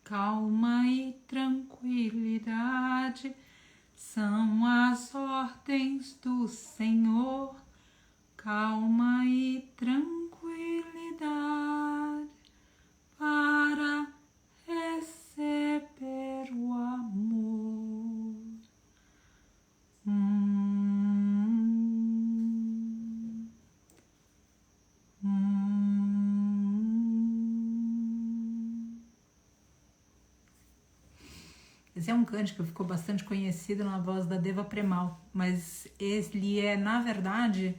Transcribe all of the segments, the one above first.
Calma e tranquilidade são as ordens do Senhor. Calma e tranquilidade para receber o amor. Esse é um cântico que ficou bastante conhecido na voz da Deva Premal, mas ele é, na verdade,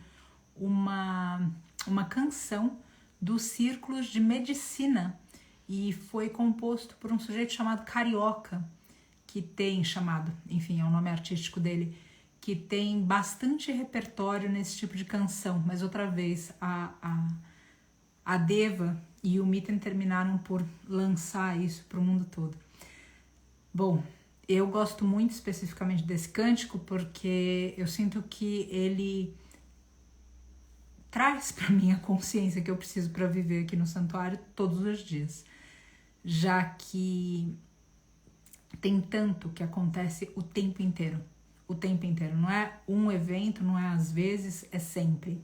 uma canção dos círculos de medicina e foi composto por um sujeito chamado Carioca, que tem enfim, é o nome artístico dele, que tem bastante repertório nesse tipo de canção, mas outra vez a Deva e o Mitten terminaram por lançar isso para o mundo todo. Bom, eu gosto muito especificamente desse cântico porque eu sinto que ele traz para mim a consciência que eu preciso para viver aqui no santuário todos os dias, já que tem tanto que acontece o tempo inteiro, não é um evento, não é às vezes, é sempre.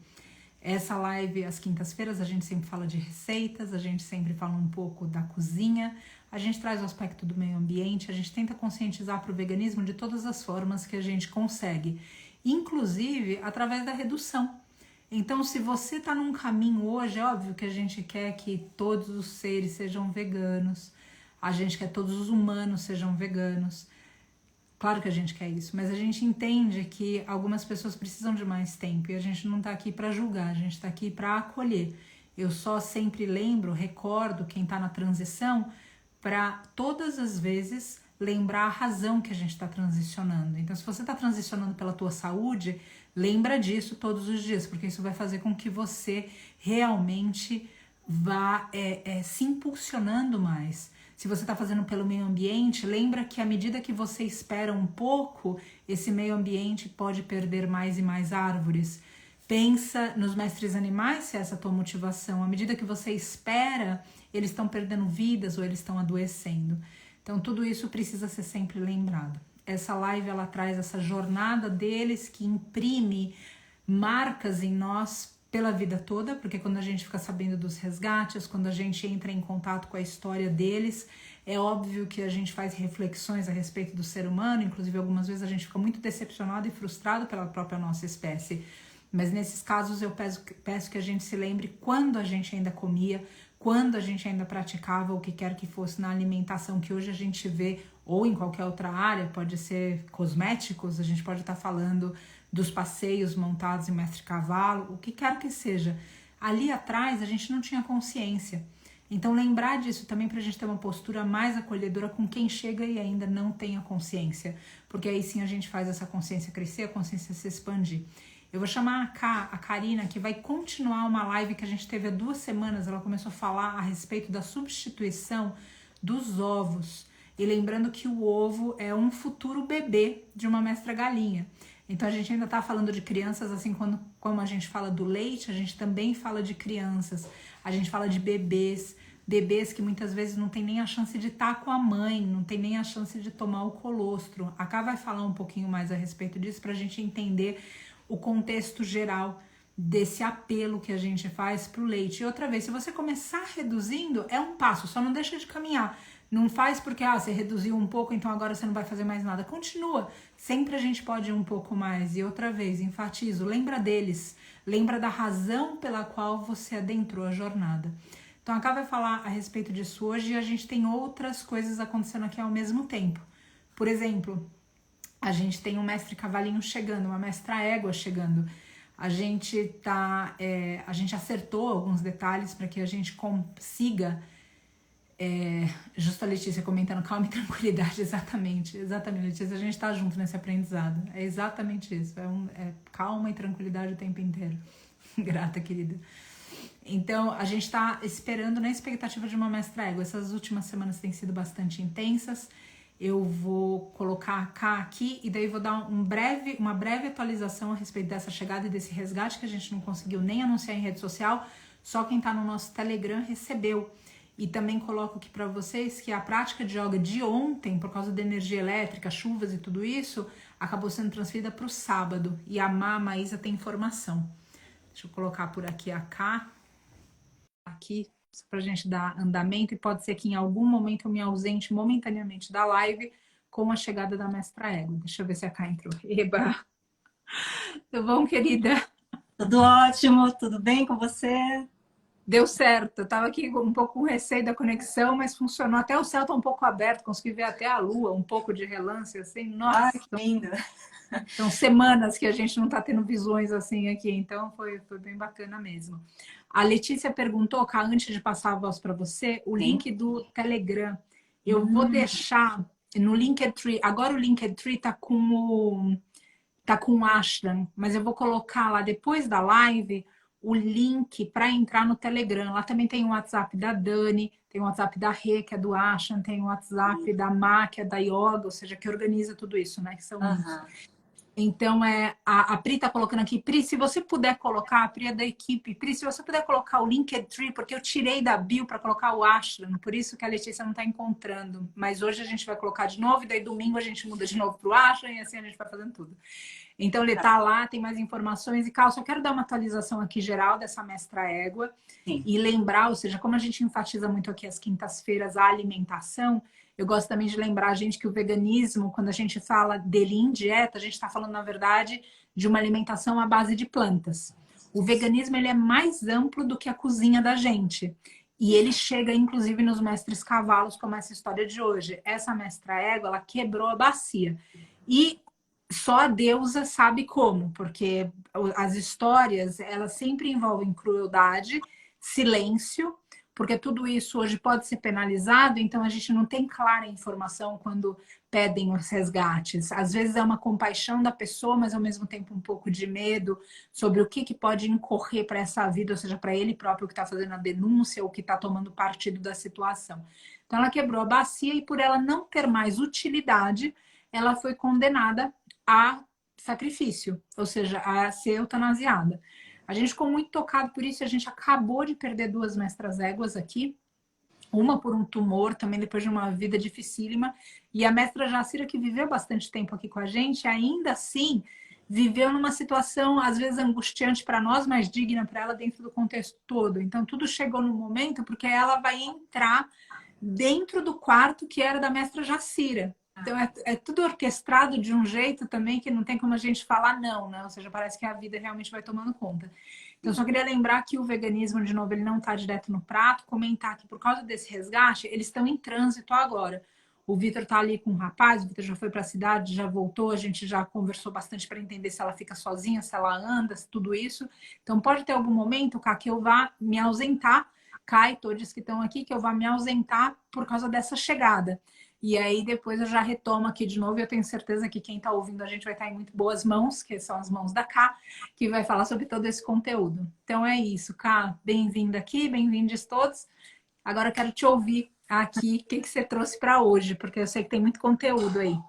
Essa live, às quintas-feiras, a gente sempre fala de receitas, a gente sempre fala um pouco da cozinha, a gente traz o aspecto do meio ambiente, a gente tenta conscientizar para o veganismo de todas as formas que a gente consegue, inclusive através da redução. Então, se você está num caminho hoje, é óbvio que a gente quer que todos os seres sejam veganos, a gente quer que todos os humanos sejam veganos, claro que a gente quer isso, mas a gente entende que algumas pessoas precisam de mais tempo e a gente não está aqui para julgar, a gente está aqui para acolher. Eu só sempre recordo quem está na transição para todas as vezes lembrar a razão que a gente está transicionando. Então, se você está transicionando pela tua saúde, lembra disso todos os dias, porque isso vai fazer com que você realmente vá se impulsionando mais. Se você está fazendo pelo meio ambiente, lembra que à medida que você espera um pouco, esse meio ambiente pode perder mais e mais árvores. Pensa nos mestres animais, se é essa a tua motivação. À medida que você espera, eles estão perdendo vidas ou eles estão adoecendo. Então, tudo isso precisa ser sempre lembrado. Essa live, ela traz essa jornada deles que imprime marcas em nós pela vida toda, porque quando a gente fica sabendo dos resgates, quando a gente entra em contato com a história deles, é óbvio que a gente faz reflexões a respeito do ser humano, inclusive algumas vezes a gente fica muito decepcionado e frustrado pela própria nossa espécie. Mas nesses casos eu peço que a gente se lembre quando a gente ainda comia, quando a gente ainda praticava o que quer que fosse na alimentação, que hoje a gente vê, ou em qualquer outra área, pode ser cosméticos, a gente pode estar falando dos passeios montados em mestre-cavalo, o que quer que seja. Ali atrás a gente não tinha consciência. Então lembrar disso também para a gente ter uma postura mais acolhedora com quem chega e ainda não tem a consciência. Porque aí sim a gente faz essa consciência crescer, a consciência se expandir. Eu vou chamar a Karina, que vai continuar uma live que a gente teve há 2 semanas. Ela começou a falar a respeito da substituição dos ovos. E lembrando que o ovo é um futuro bebê de uma mestra galinha. Então a gente ainda está falando de crianças, assim como a gente fala do leite, a gente também fala de crianças. A gente fala de bebês que muitas vezes não tem nem a chance de estar com a mãe, não tem nem a chance de tomar o colostro. A Ká vai falar um pouquinho mais a respeito disso para a gente entender o contexto geral desse apelo que a gente faz para o leite. E outra vez, se você começar reduzindo, é um passo, só não deixa de caminhar. Não faz porque você reduziu um pouco, então agora você não vai fazer mais nada. Continua. Sempre a gente pode ir um pouco mais. E outra vez, enfatizo, lembra deles. Lembra da razão pela qual você adentrou a jornada. Então a Ká vai falar a respeito disso hoje e a gente tem outras coisas acontecendo aqui ao mesmo tempo. Por exemplo, a gente tem um mestre cavalinho chegando, uma mestra égua chegando. A gente acertou alguns detalhes para que a gente consiga... justo a Letícia comentando calma e tranquilidade, exatamente, Letícia, a gente tá junto nesse aprendizado, é exatamente isso, calma e tranquilidade o tempo inteiro. Grata, querida. Então a gente tá esperando na expectativa de uma mestra égua. Essas últimas semanas têm sido bastante intensas. Eu vou colocar a Ká aqui e daí vou dar uma breve atualização a respeito dessa chegada e desse resgate que a gente não conseguiu nem anunciar em rede social, só quem tá no nosso Telegram recebeu. E também coloco aqui para vocês que a prática de yoga de ontem, por causa da energia elétrica, chuvas e tudo isso, acabou sendo transferida para o sábado. E a Maísa tem informação. Deixa eu colocar por aqui a K. Aqui, para a gente dar andamento. E pode ser que em algum momento eu me ausente momentaneamente da live com a chegada da mestra Ego. Deixa eu ver se a K entrou. Eba! Tudo bom, querida? Tudo ótimo, tudo bem com você? Deu certo, eu tava aqui um pouco com receio da conexão, mas funcionou. Até o céu tá um pouco aberto, consegui ver até a lua, um pouco de relance, assim. Ai, Nossa, que lindo! são semanas que a gente não tá tendo visões assim aqui, então foi bem bacana mesmo. A Letícia perguntou, Cá, antes de passar a voz para você, o Sim. link do Telegram. Eu vou deixar no Linktree. Agora o Linktree tá com o Ashram, mas eu vou colocar lá depois da live o link para entrar no Telegram. Lá também tem o WhatsApp da Dani, tem o WhatsApp da Rê, que é do Ashram, tem o WhatsApp da Má, que é da Yoga, ou seja, que organiza tudo isso, né? Que são muitos. Então, a Pri tá colocando aqui. Pri, se você puder colocar, a Pri é da equipe. Pri, se você puder colocar o Linktree, porque eu tirei da bio para colocar o Ashram, por isso que a Letícia não está encontrando. Mas hoje a gente vai colocar de novo, e daí domingo a gente muda de novo para o Ashram, e assim a gente vai fazendo tudo. Então, ele tá lá, tem mais informações. E, Cal, só quero dar uma atualização aqui geral dessa mestra égua. Sim. E lembrar, ou seja, como a gente enfatiza muito aqui às quintas-feiras a alimentação, eu gosto também de lembrar a gente que o veganismo, quando a gente fala dele em dieta, a gente está falando, na verdade, de uma alimentação à base de plantas. O veganismo ele é mais amplo do que a cozinha da gente. E ele chega, inclusive, nos mestres cavalos, como essa história de hoje. Essa mestra égua, ela quebrou a bacia. E só a deusa sabe como, porque as histórias, elas sempre envolvem crueldade, silêncio, porque tudo isso hoje pode ser penalizado, então a gente não tem clara informação quando pedem os resgates. Às vezes é uma compaixão da pessoa, mas ao mesmo tempo um pouco de medo sobre o que pode incorrer para essa vida, ou seja, para ele próprio que está fazendo a denúncia ou que está tomando partido da situação. Então ela quebrou a bacia e por ela não ter mais utilidade, ela foi condenada a sacrifício, ou seja, a ser eutanasiada. A gente ficou muito tocado por isso, a gente acabou de perder 2 mestras éguas aqui, uma por um tumor, também depois de uma vida dificílima, e a mestra Jacira, que viveu bastante tempo aqui com a gente, ainda assim viveu numa situação, às vezes, angustiante para nós, mas digna para ela dentro do contexto todo. Então, tudo chegou no momento, porque ela vai entrar dentro do quarto que era da mestra Jacira. Então, é tudo orquestrado de um jeito também que não tem como a gente falar não, né? Ou seja, parece que a vida realmente vai tomando conta. Então, só queria lembrar que o veganismo, de novo, ele não está direto no prato. Comentar que por causa desse resgate, eles estão em trânsito agora. O Vitor está ali com o rapaz, o Vitor já foi para a cidade, já voltou, a gente já conversou bastante para entender se ela fica sozinha, se ela anda, tudo isso. Então, pode ter algum momento, Cá, que eu vá me ausentar, Kai, todos que estão aqui, que eu vá me ausentar por causa dessa chegada. E aí depois eu já retomo aqui de novo e eu tenho certeza que quem está ouvindo a gente vai estar em muito boas mãos, que são as mãos da Cá, que vai falar sobre todo esse conteúdo. Então é isso, Cá, bem-vinda aqui, bem-vindos todos. Agora eu quero te ouvir aqui, o que você trouxe para hoje, porque eu sei que tem muito conteúdo aí.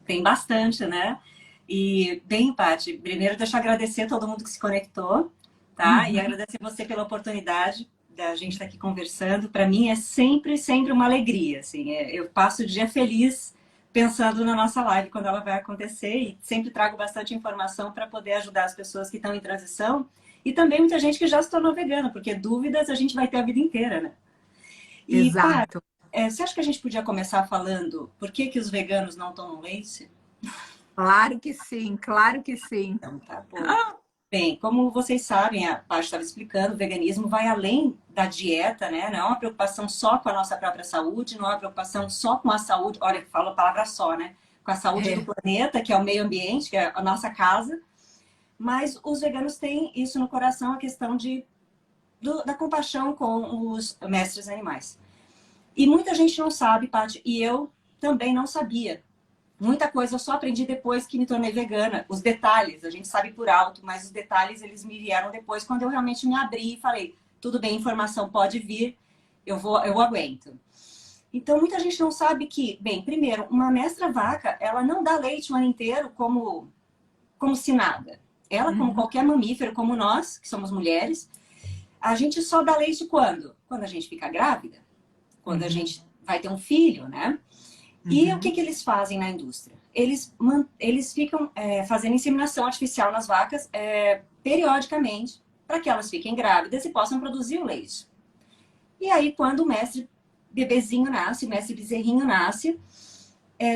Tem bastante, né? E, bem, Paty, primeiro deixa eu agradecer a todo mundo que se conectou, tá? E agradecer você pela oportunidade da gente estar aqui conversando. Para mim é sempre uma alegria, assim. Eu passo o dia feliz pensando na nossa live quando ela vai acontecer e sempre trago bastante informação para poder ajudar as pessoas que estão em transição e também muita gente que já se tornou vegana, porque dúvidas a gente vai ter a vida inteira, né? E, Exato. você acha que a gente podia começar falando por que os veganos não tomam leite? Claro que sim, claro que sim. Então, tá bom. Bem, como vocês sabem, a Paty estava explicando, o veganismo vai além da dieta, né? Não é uma preocupação só com a nossa própria saúde, não é uma preocupação só com a saúde, olha, eu falo a palavra só, né? Com a saúde do planeta, que é o meio ambiente, que é a nossa casa. Mas os veganos têm isso no coração, a questão da compaixão com os mestres animais. E muita gente não sabe, Paty, e eu também não sabia. Muita coisa eu só aprendi depois que me tornei vegana. Os detalhes, a gente sabe por alto, mas os detalhes eles me vieram depois quando eu realmente me abri e falei, tudo bem, informação pode vir, eu aguento. Então, muita gente não sabe que, bem, primeiro, uma mestra vaca, ela não dá leite o ano inteiro como se nada. Ela, como qualquer mamífero, como nós, que somos mulheres, a gente só dá leite quando? Quando a gente fica grávida, quando a gente vai ter um filho, né? E o que eles fazem na indústria? Eles ficam fazendo inseminação artificial nas vacas periodicamente, para que elas fiquem grávidas e possam produzir o leite. E aí, quando o mestre bebezinho nasce, o mestre bezerrinho nasce,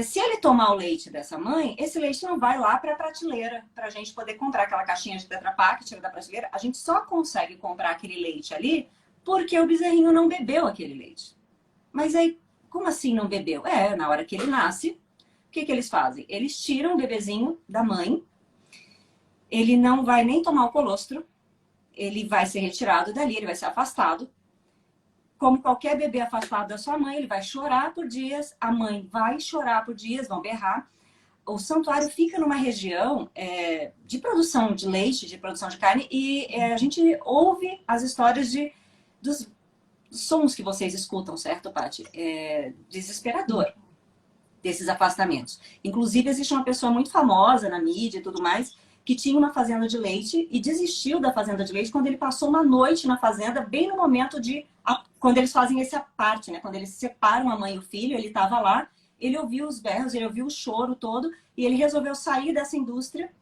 se ele tomar o leite dessa mãe, esse leite não vai lá para a prateleira, para a gente poder comprar aquela caixinha de Tetra Pak, tira da prateleira. A gente só consegue comprar aquele leite ali porque o bezerrinho não bebeu aquele leite. Mas aí, como assim não bebeu? Na hora que ele nasce, o que eles fazem? Eles tiram o bebezinho da mãe, ele não vai nem tomar o colostro, ele vai ser retirado dali, ele vai ser afastado. Como qualquer bebê afastado da sua mãe, ele vai chorar por dias, a mãe vai chorar por dias, vão berrar. O santuário fica numa região de produção de leite, de produção de carne, e a gente ouve as histórias dos sons que vocês escutam, certo, Paty? Desesperador desses afastamentos. Inclusive, existe uma pessoa muito famosa na mídia e tudo mais, que tinha uma fazenda de leite e desistiu da fazenda de leite quando ele passou uma noite na fazenda, bem no momento quando eles fazem essa parte, né? Quando eles separam a mãe e o filho, ele estava lá, ele ouviu os berros, ele ouviu o choro todo, e ele resolveu sair dessa indústria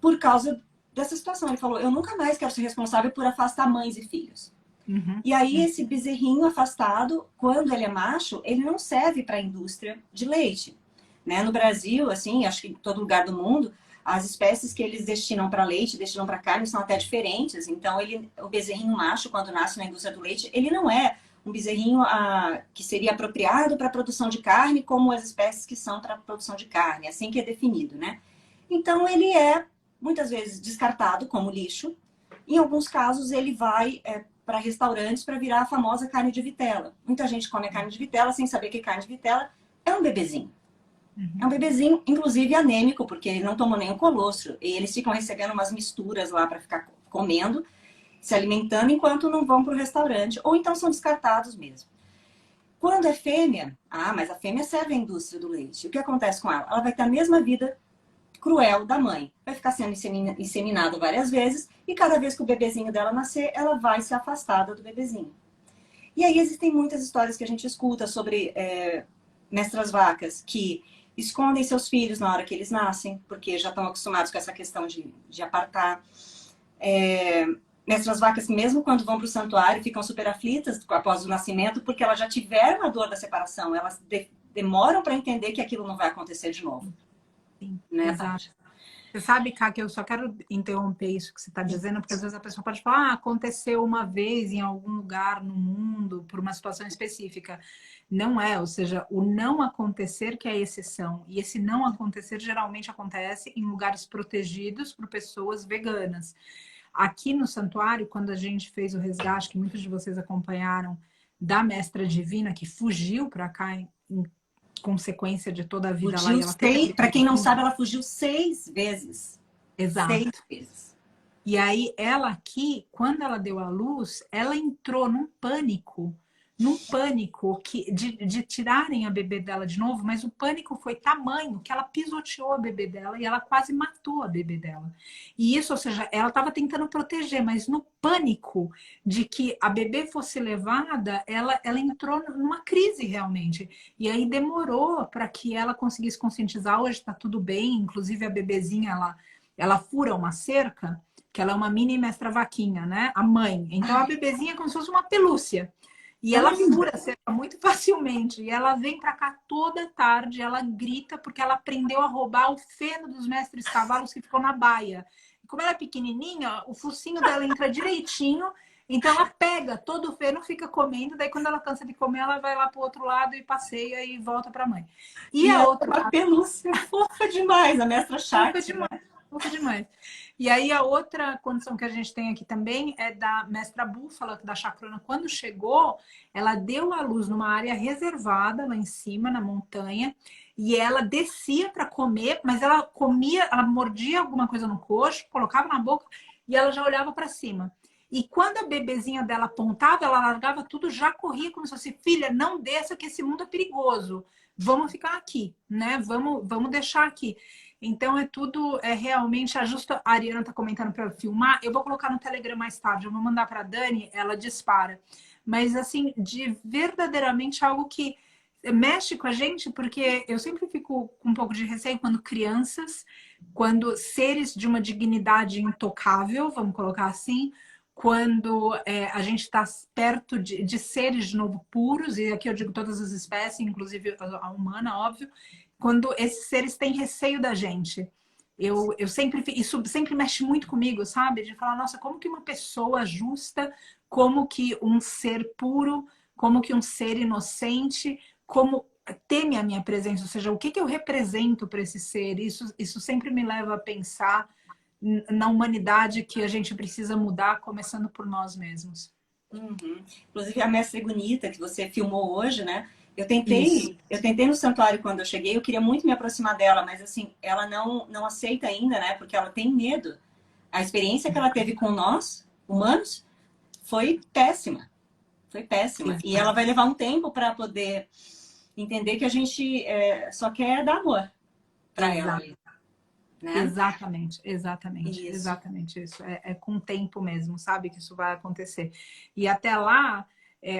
por causa dessa situação. Ele falou, eu nunca mais quero ser responsável por afastar mães e filhos. E aí, esse bezerrinho afastado, quando ele é macho, ele não serve para a indústria de leite. Né? No Brasil, assim, acho que em todo lugar do mundo, as espécies que eles destinam para leite, destinam para carne, são até diferentes. Então, o bezerrinho macho, quando nasce na indústria do leite, ele não é um bezerrinho que seria apropriado para a produção de carne, como as espécies que são para a produção de carne, assim que é definido, né? Então, ele é, muitas vezes, descartado como lixo. Em alguns casos, ele vai para restaurantes para virar a famosa carne de vitela. Muita gente come a carne de vitela sem saber que carne de vitela é um bebezinho. É um bebezinho, inclusive anêmico, porque ele não tomou nem o colostro. E eles ficam recebendo umas misturas lá para ficar comendo, se alimentando, enquanto não vão para o restaurante. Ou então são descartados mesmo. Quando é fêmea, mas a fêmea serve à indústria do leite. O que acontece com ela? Ela vai ter a mesma vida cruel da mãe. Vai ficar sendo inseminada várias vezes e cada vez que o bebezinho dela nascer, ela vai ser afastada do bebezinho. E aí existem muitas histórias que a gente escuta sobre mestras vacas que escondem seus filhos na hora que eles nascem, porque já estão acostumados com essa questão de apartar. Mestras vacas, mesmo quando vão para o santuário, ficam super aflitas após o nascimento, porque elas já tiveram a dor da separação. Elas demoram para entender que aquilo não vai acontecer de novo. Sim, né, exato. Você sabe, Cá, que eu só quero interromper isso que você está dizendo, porque às vezes a pessoa pode falar, aconteceu uma vez em algum lugar no mundo, por uma situação específica. Não é, ou seja, o não acontecer que é a exceção. E esse não acontecer geralmente acontece em lugares protegidos por pessoas veganas. Aqui no santuário, quando a gente fez o resgate, que muitos de vocês acompanharam, da Mestra Divina, que fugiu para cá em consequência de toda a vida lá. Para quem não sabe, ela fugiu 6 vezes. Exato. 6 vezes. E aí, ela aqui, quando ela deu à luz, ela entrou num pânico de tirarem a bebê dela de novo, mas o pânico foi tamanho que ela pisoteou a bebê dela e ela quase matou a bebê dela. E isso, ou seja, ela estava tentando proteger, mas no pânico de que a bebê fosse levada, ela entrou numa crise realmente. E aí demorou para que ela conseguisse conscientizar. Hoje está tudo bem, inclusive a bebezinha, ela fura uma cerca, que ela é uma mini mestra vaquinha, né? A mãe. Então a bebezinha é como se fosse uma pelúcia. E ela fura a cerca muito facilmente. E ela vem pra cá toda tarde, ela grita porque ela aprendeu a roubar o feno dos mestres cavalos que ficou na baia. E como ela é pequenininha, o focinho dela entra direitinho, então ela pega todo o feno, fica comendo, daí quando ela cansa de comer, ela vai lá pro outro lado e passeia e volta pra mãe. E a outra pelúcia, fofa demais, a mestra chata. Fofa demais. E aí a outra condição que a gente tem aqui também é da mestra búfala, da chacrona. Quando chegou, ela deu à luz numa área reservada lá em cima, na montanha, e ela descia para comer, mas ela comia, ela mordia alguma coisa no coxo, colocava na boca e ela já olhava para cima. E quando a bebezinha dela apontava, ela largava tudo, já corria como se fosse, filha, não desça que esse mundo é perigoso. Vamos ficar aqui, né? Vamos deixar aqui. Então realmente ajusta. A Ariana está comentando para filmar. Eu vou colocar no Telegram mais tarde. Eu vou mandar para a Dani, ela dispara. mas assim, de verdadeiramente algo que mexe com a gente, porque eu sempre fico com um pouco de receio quando crianças, quando seres de uma dignidade intocável, vamos colocar assim, quando a gente está perto de seres de novo puros, e aqui eu digo todas as espécies, inclusive a humana, óbvio, quando esses seres têm receio da gente. Eu sempre, isso sempre mexe muito comigo, sabe? De falar, nossa, como que uma pessoa justa, como que um ser puro, como que um ser inocente, como teme a minha presença, ou seja, o que que eu represento para esse ser? Isso sempre me leva a pensar na humanidade que a gente precisa mudar, começando por nós mesmos. Uhum. Inclusive a Mestre Gunita, que você filmou hoje, né? Isso. Eu tentei no santuário quando eu cheguei, eu queria muito me aproximar dela, mas assim, ela não aceita ainda, né? Porque ela tem medo. A experiência que ela teve com nós, humanos, foi péssima. Foi péssima. E ela vai levar um tempo para poder entender que a gente só quer dar amor para ela Exato. ali, né? Exatamente, exatamente, Isso. exatamente isso. É com o tempo mesmo, sabe, que isso vai acontecer. E até lá,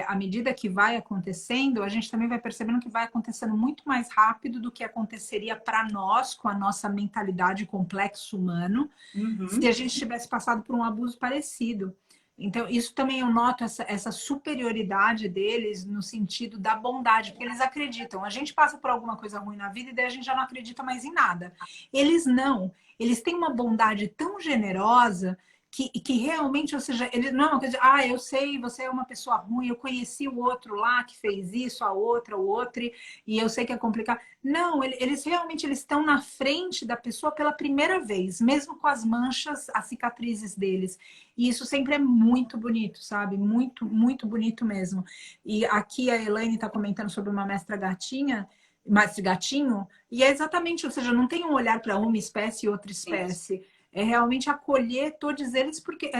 à medida que vai acontecendo, a gente também vai percebendo que vai acontecendo muito mais rápido do que aconteceria para nós, com a nossa mentalidade complexo humano, se Uhum. a gente tivesse passado por um abuso parecido. Então, isso também eu noto essa superioridade deles no sentido da bondade, porque eles acreditam. A gente passa por alguma coisa ruim na vida e daí a gente já não acredita mais em nada. Eles não. Eles têm uma bondade tão generosa que realmente, ou seja, ele não é uma coisa de, eu sei, você é uma pessoa ruim, eu conheci o outro lá que fez isso, a outra, o outro, e eu sei que é complicado. Não, eles realmente eles estão na frente da pessoa pela primeira vez, mesmo com as manchas, as cicatrizes deles. E isso sempre é muito bonito, sabe? Muito, muito bonito mesmo. E aqui a Elaine está comentando sobre uma mestra gatinha, mestre gatinho, e é exatamente, ou seja, não tem um olhar para uma espécie e outra Isso. espécie. É realmente acolher todos eles, porque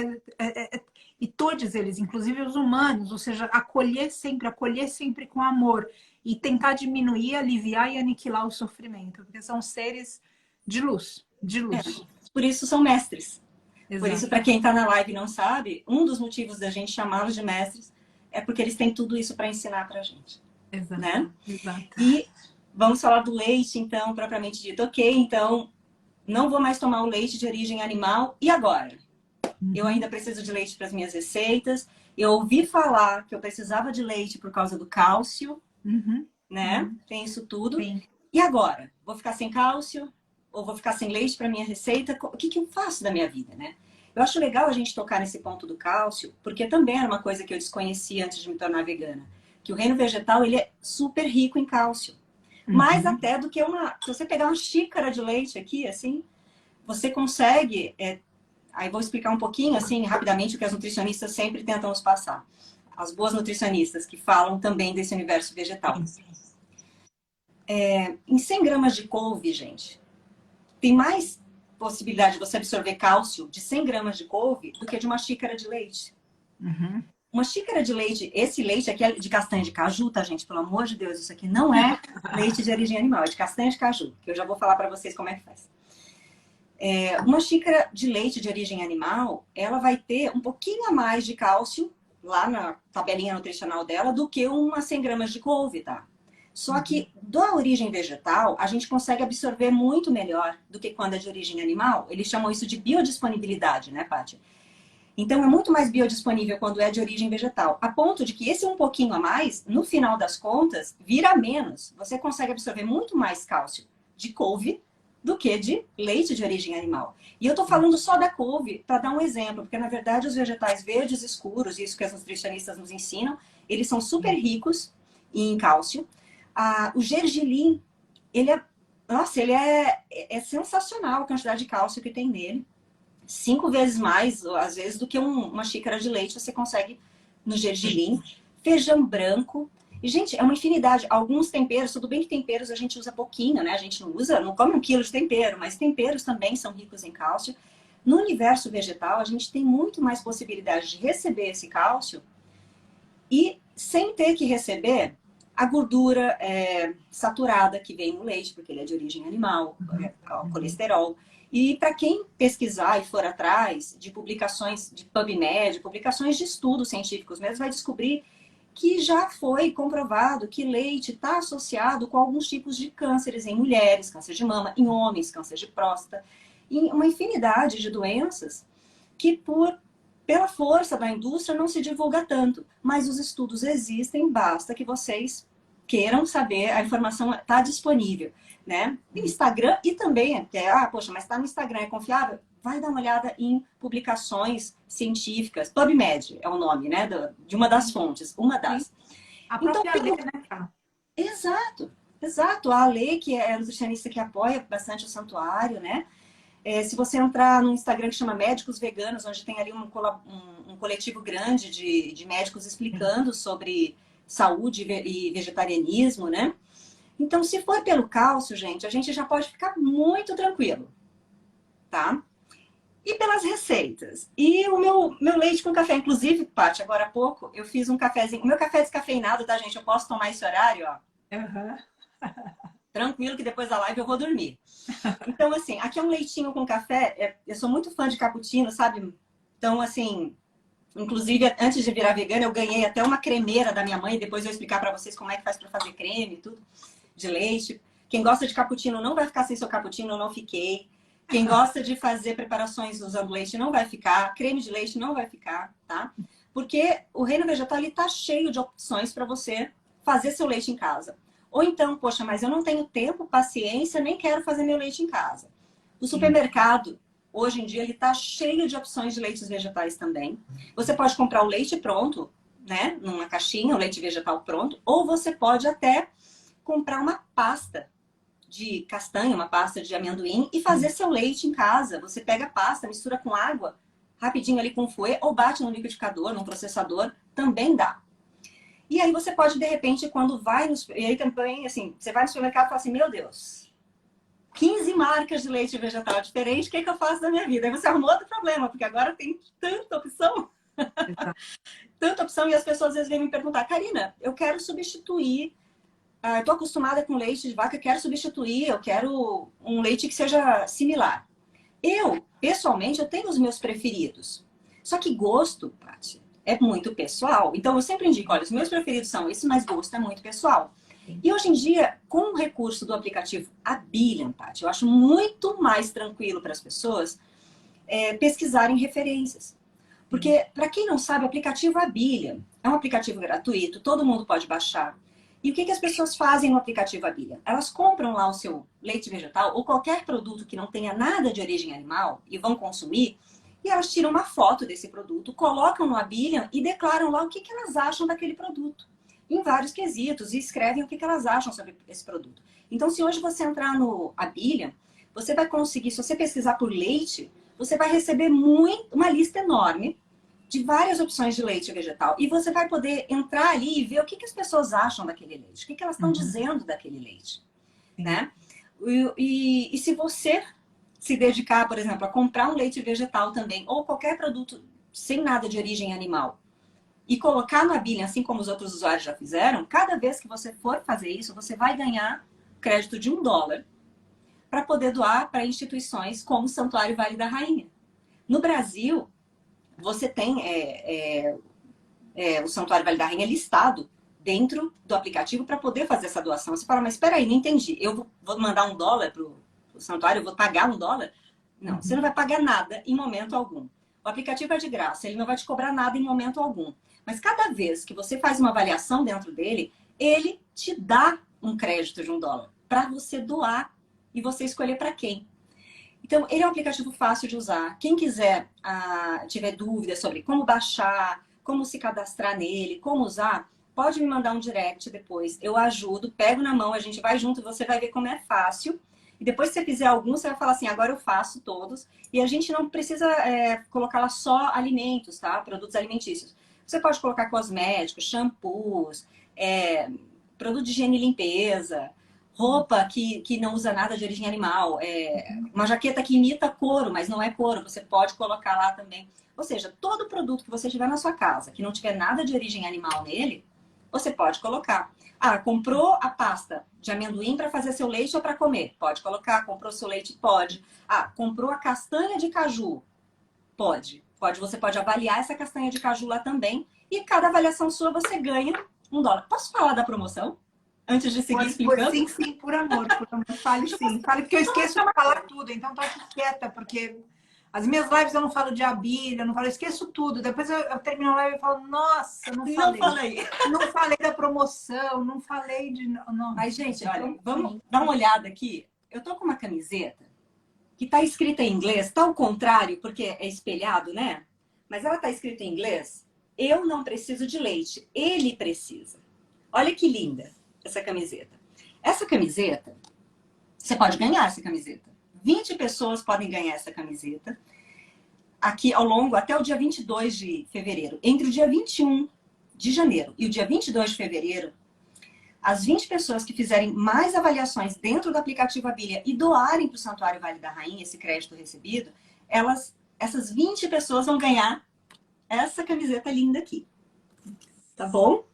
e todos eles, inclusive os humanos, ou seja, acolher sempre com amor e tentar diminuir, aliviar e aniquilar o sofrimento, porque são seres de luz, de É. luz. Por isso são mestres. Por isso, Exato, para quem está na live e não sabe, um dos motivos da gente chamá-los de mestres é porque eles têm tudo isso para ensinar para a gente, exato, né? exato. E vamos falar do leite, então, propriamente dito. Ok, então, não vou mais tomar o leite de origem animal. E agora? Eu Uhum, ainda preciso de leite para as minhas receitas. Eu ouvi falar que eu precisava de leite por causa do cálcio, uhum, né? uhum. Tem isso tudo. Sim. E agora? Vou ficar sem cálcio? Ou vou ficar sem leite para minha receita? O que eu faço da minha vida, né? Eu acho legal a gente tocar nesse ponto do cálcio, porque também era uma coisa que eu desconhecia antes de me tornar vegana. Que o reino vegetal, ele é super rico em cálcio. Mais Uhum. até do que se você pegar uma xícara de leite aqui, assim, você consegue... aí vou explicar um pouquinho, assim, rapidamente, o que as nutricionistas sempre tentam nos passar. As boas nutricionistas, que falam também desse universo vegetal. Em 100 gramas de couve, gente, tem mais possibilidade de você absorver cálcio de 100 gramas de couve do que de uma xícara de leite. Uhum. Uma xícara de leite, esse leite aqui é de castanha de caju, tá, gente? Pelo amor de Deus, isso aqui não é leite de origem animal, é de castanha de caju, que eu já vou falar para vocês como é que faz. Uma xícara de leite de origem animal, ela vai ter um pouquinho a mais de cálcio, lá na tabelinha nutricional dela, do que umas 100 gramas de couve, tá? Só que da origem vegetal, a gente consegue absorver muito melhor do que quando é de origem animal. Eles chamam isso de biodisponibilidade, né, Paty? Então, é muito mais biodisponível quando é de origem vegetal. A ponto de que esse um pouquinho a mais, no final das contas, vira menos. Você consegue absorver muito mais cálcio de couve do que de leite de origem animal. E eu tô falando só da couve para dar um exemplo, porque na verdade os vegetais verdes escuros, isso que as nutricionistas nos ensinam, eles são super ricos em cálcio. O gergelim, ele é sensacional a quantidade de cálcio que tem nele. 5 vezes mais, às vezes, do que uma xícara de leite você consegue no gergelim. Feijão branco. E, gente, é uma infinidade. Alguns temperos, tudo bem que temperos a gente usa pouquinho, né? A gente não come 1 quilo de tempero, mas temperos também são ricos em cálcio. No universo vegetal, a gente tem muito mais possibilidade de receber esse cálcio e sem ter que receber a gordura saturada que vem no leite, porque ele é de origem animal, o colesterol. E para quem pesquisar e for atrás de publicações de PubMed, publicações de estudos científicos mesmo, vai descobrir que já foi comprovado que leite está associado com alguns tipos de cânceres em mulheres, câncer de mama, em homens, câncer de próstata, em uma infinidade de doenças que pela força da indústria não se divulga tanto, mas os estudos existem, basta que vocês queiram saber, a informação está disponível, né? No Instagram e também, poxa, mas está no Instagram, é confiável? Vai dar uma olhada em publicações científicas, PubMed é o nome, né, de uma das fontes, uma das. A própria lei, né, cara? Exato, exato. A lei, que é a nutricionista que apoia bastante o santuário, né? Se você entrar no Instagram que chama Médicos Veganos, onde tem ali um coletivo grande de médicos explicando sobre saúde e vegetarianismo, né? Então, se for pelo cálcio, gente, a gente já pode ficar muito tranquilo, tá? E pelas receitas. E o meu leite com café. Inclusive, Paty, agora há pouco, eu fiz um cafezinho. O meu café é descafeinado, tá, gente? Eu posso tomar esse horário, ó. Uhum. Tranquilo, que depois da live eu vou dormir. Então, assim, aqui é um leitinho com café. Eu sou muito fã de cappuccino, sabe? Então, assim, inclusive, antes de virar vegana, eu ganhei até uma cremeira da minha mãe. Depois eu vou explicar pra vocês como é que faz pra fazer creme e tudo, de leite. Quem gosta de cappuccino não vai ficar sem seu cappuccino, eu não fiquei. Quem gosta de fazer preparações usando leite não vai ficar. Creme de leite não vai ficar, tá? Porque o reino vegetal, ele tá cheio de opções para você fazer seu leite em casa. Ou então, poxa, mas eu não tenho tempo, paciência, nem quero fazer meu leite em casa. O supermercado, hoje em dia, ele tá cheio de opções de leites vegetais também. Você pode comprar o leite pronto, né? Numa caixinha, o leite vegetal pronto. Ou você pode até comprar uma pasta de castanha, uma pasta de amendoim e fazer seu leite em casa. Você pega a pasta, mistura com água, rapidinho ali com fouet, ou bate no liquidificador, num processador, também dá. E aí você pode, de repente, quando vai no... E aí também, assim, você vai no supermercado e fala assim, meu Deus, 15 marcas de leite vegetal diferentes, o que é que eu faço da minha vida? Aí você arrumou outro problema, porque agora tem tanta opção. Tanta opção, e as pessoas às vezes vêm me perguntar, Karina, eu quero substituir, estou acostumada com leite de vaca, quero substituir, eu quero um leite que seja similar. Eu, pessoalmente, eu tenho os meus preferidos. Só que gosto, Paty, é muito pessoal. Então, eu sempre indico, olha, os meus preferidos são esses, mas gosto é muito pessoal. E hoje em dia, com o recurso do aplicativo Abilium, Paty, eu acho muito mais tranquilo para as pessoas pesquisarem referências. Porque, para quem não sabe, o aplicativo Abilium é um aplicativo gratuito, todo mundo pode baixar. E o que as pessoas fazem no aplicativo Abilium? Elas compram lá o seu leite vegetal ou qualquer produto que não tenha nada de origem animal e vão consumir, e elas tiram uma foto desse produto, colocam no Abilium e declaram lá o que elas acham daquele produto, em vários quesitos, e escrevem o que elas acham sobre esse produto. Então, se hoje você entrar no Abilium, você vai conseguir, se você pesquisar por leite, você vai receber uma lista enorme de várias opções de leite vegetal. E você vai poder entrar ali e ver o que as pessoas acham daquele leite, o que elas estão dizendo daquele leite, né? E se você se dedicar, por exemplo, a comprar um leite vegetal também, ou qualquer produto sem nada de origem animal, e colocar no Abilium, assim como os outros usuários já fizeram, cada vez que você for fazer isso, você vai ganhar crédito de $1 para poder doar para instituições como o Santuário Vale da Rainha. No Brasil, você tem o Santuário Vale da Rainha listado dentro do aplicativo para poder fazer essa doação. Você fala, mas espera aí, não entendi. Eu vou mandar $1 para o santuário, eu vou pagar $1? Não, você não vai pagar nada em momento algum. O aplicativo é de graça, ele não vai te cobrar nada em momento algum. Mas cada vez que você faz uma avaliação dentro dele, ele te dá um crédito de $1 para você doar e você escolher para quem. Então, ele é um aplicativo fácil de usar. Quem quiser, tiver dúvidas sobre como baixar, como se cadastrar nele, como usar, pode me mandar um direct depois. Eu ajudo, pego na mão, a gente vai junto, você vai ver como é fácil. E depois que você fizer algum, você vai falar assim, agora eu faço todos. E a gente não precisa colocar lá só alimentos, tá? Produtos alimentícios. Você pode colocar cosméticos, shampoos, produto de higiene e limpeza, roupa que não usa nada de origem animal, uma jaqueta que imita couro, mas não é couro, você pode colocar lá também. Ou seja, todo produto que você tiver na sua casa, que não tiver nada de origem animal nele, você pode colocar. Comprou a pasta de amendoim para fazer seu leite ou para comer? Pode colocar. Comprou seu leite? Pode. Comprou a castanha de caju? Pode. Você pode avaliar essa castanha de caju lá também. E cada avaliação sua você ganha $1. Posso falar da promoção? Antes de seguir explicando? Sim, sim, por amor, fale sim. Fale, porque eu esqueço de falar tudo, então tô aqui quieta, porque as minhas lives eu não falo de abelha, eu não falo, eu esqueço tudo. Depois eu termino a live e falo, nossa, não falei. Não falei. Não falei da promoção, não falei de... Não. Mas, gente, olha, vamos dar uma olhada aqui. Eu tô com uma camiseta que tá escrita em inglês, tá ao contrário, porque é espelhado, né? Mas ela tá escrita em inglês. Eu não preciso de leite, ele precisa. Olha que linda essa camiseta. Essa camiseta, você pode ganhar essa camiseta. 20 pessoas podem ganhar essa camiseta. Aqui ao longo, até o dia 22 de fevereiro. Entre o dia 21 de janeiro e o dia 22 de fevereiro, as 20 pessoas que fizerem mais avaliações dentro do aplicativo Abília e doarem para o Santuário Vale da Rainha esse crédito recebido, essas 20 pessoas vão ganhar essa camiseta linda aqui. Tá bom?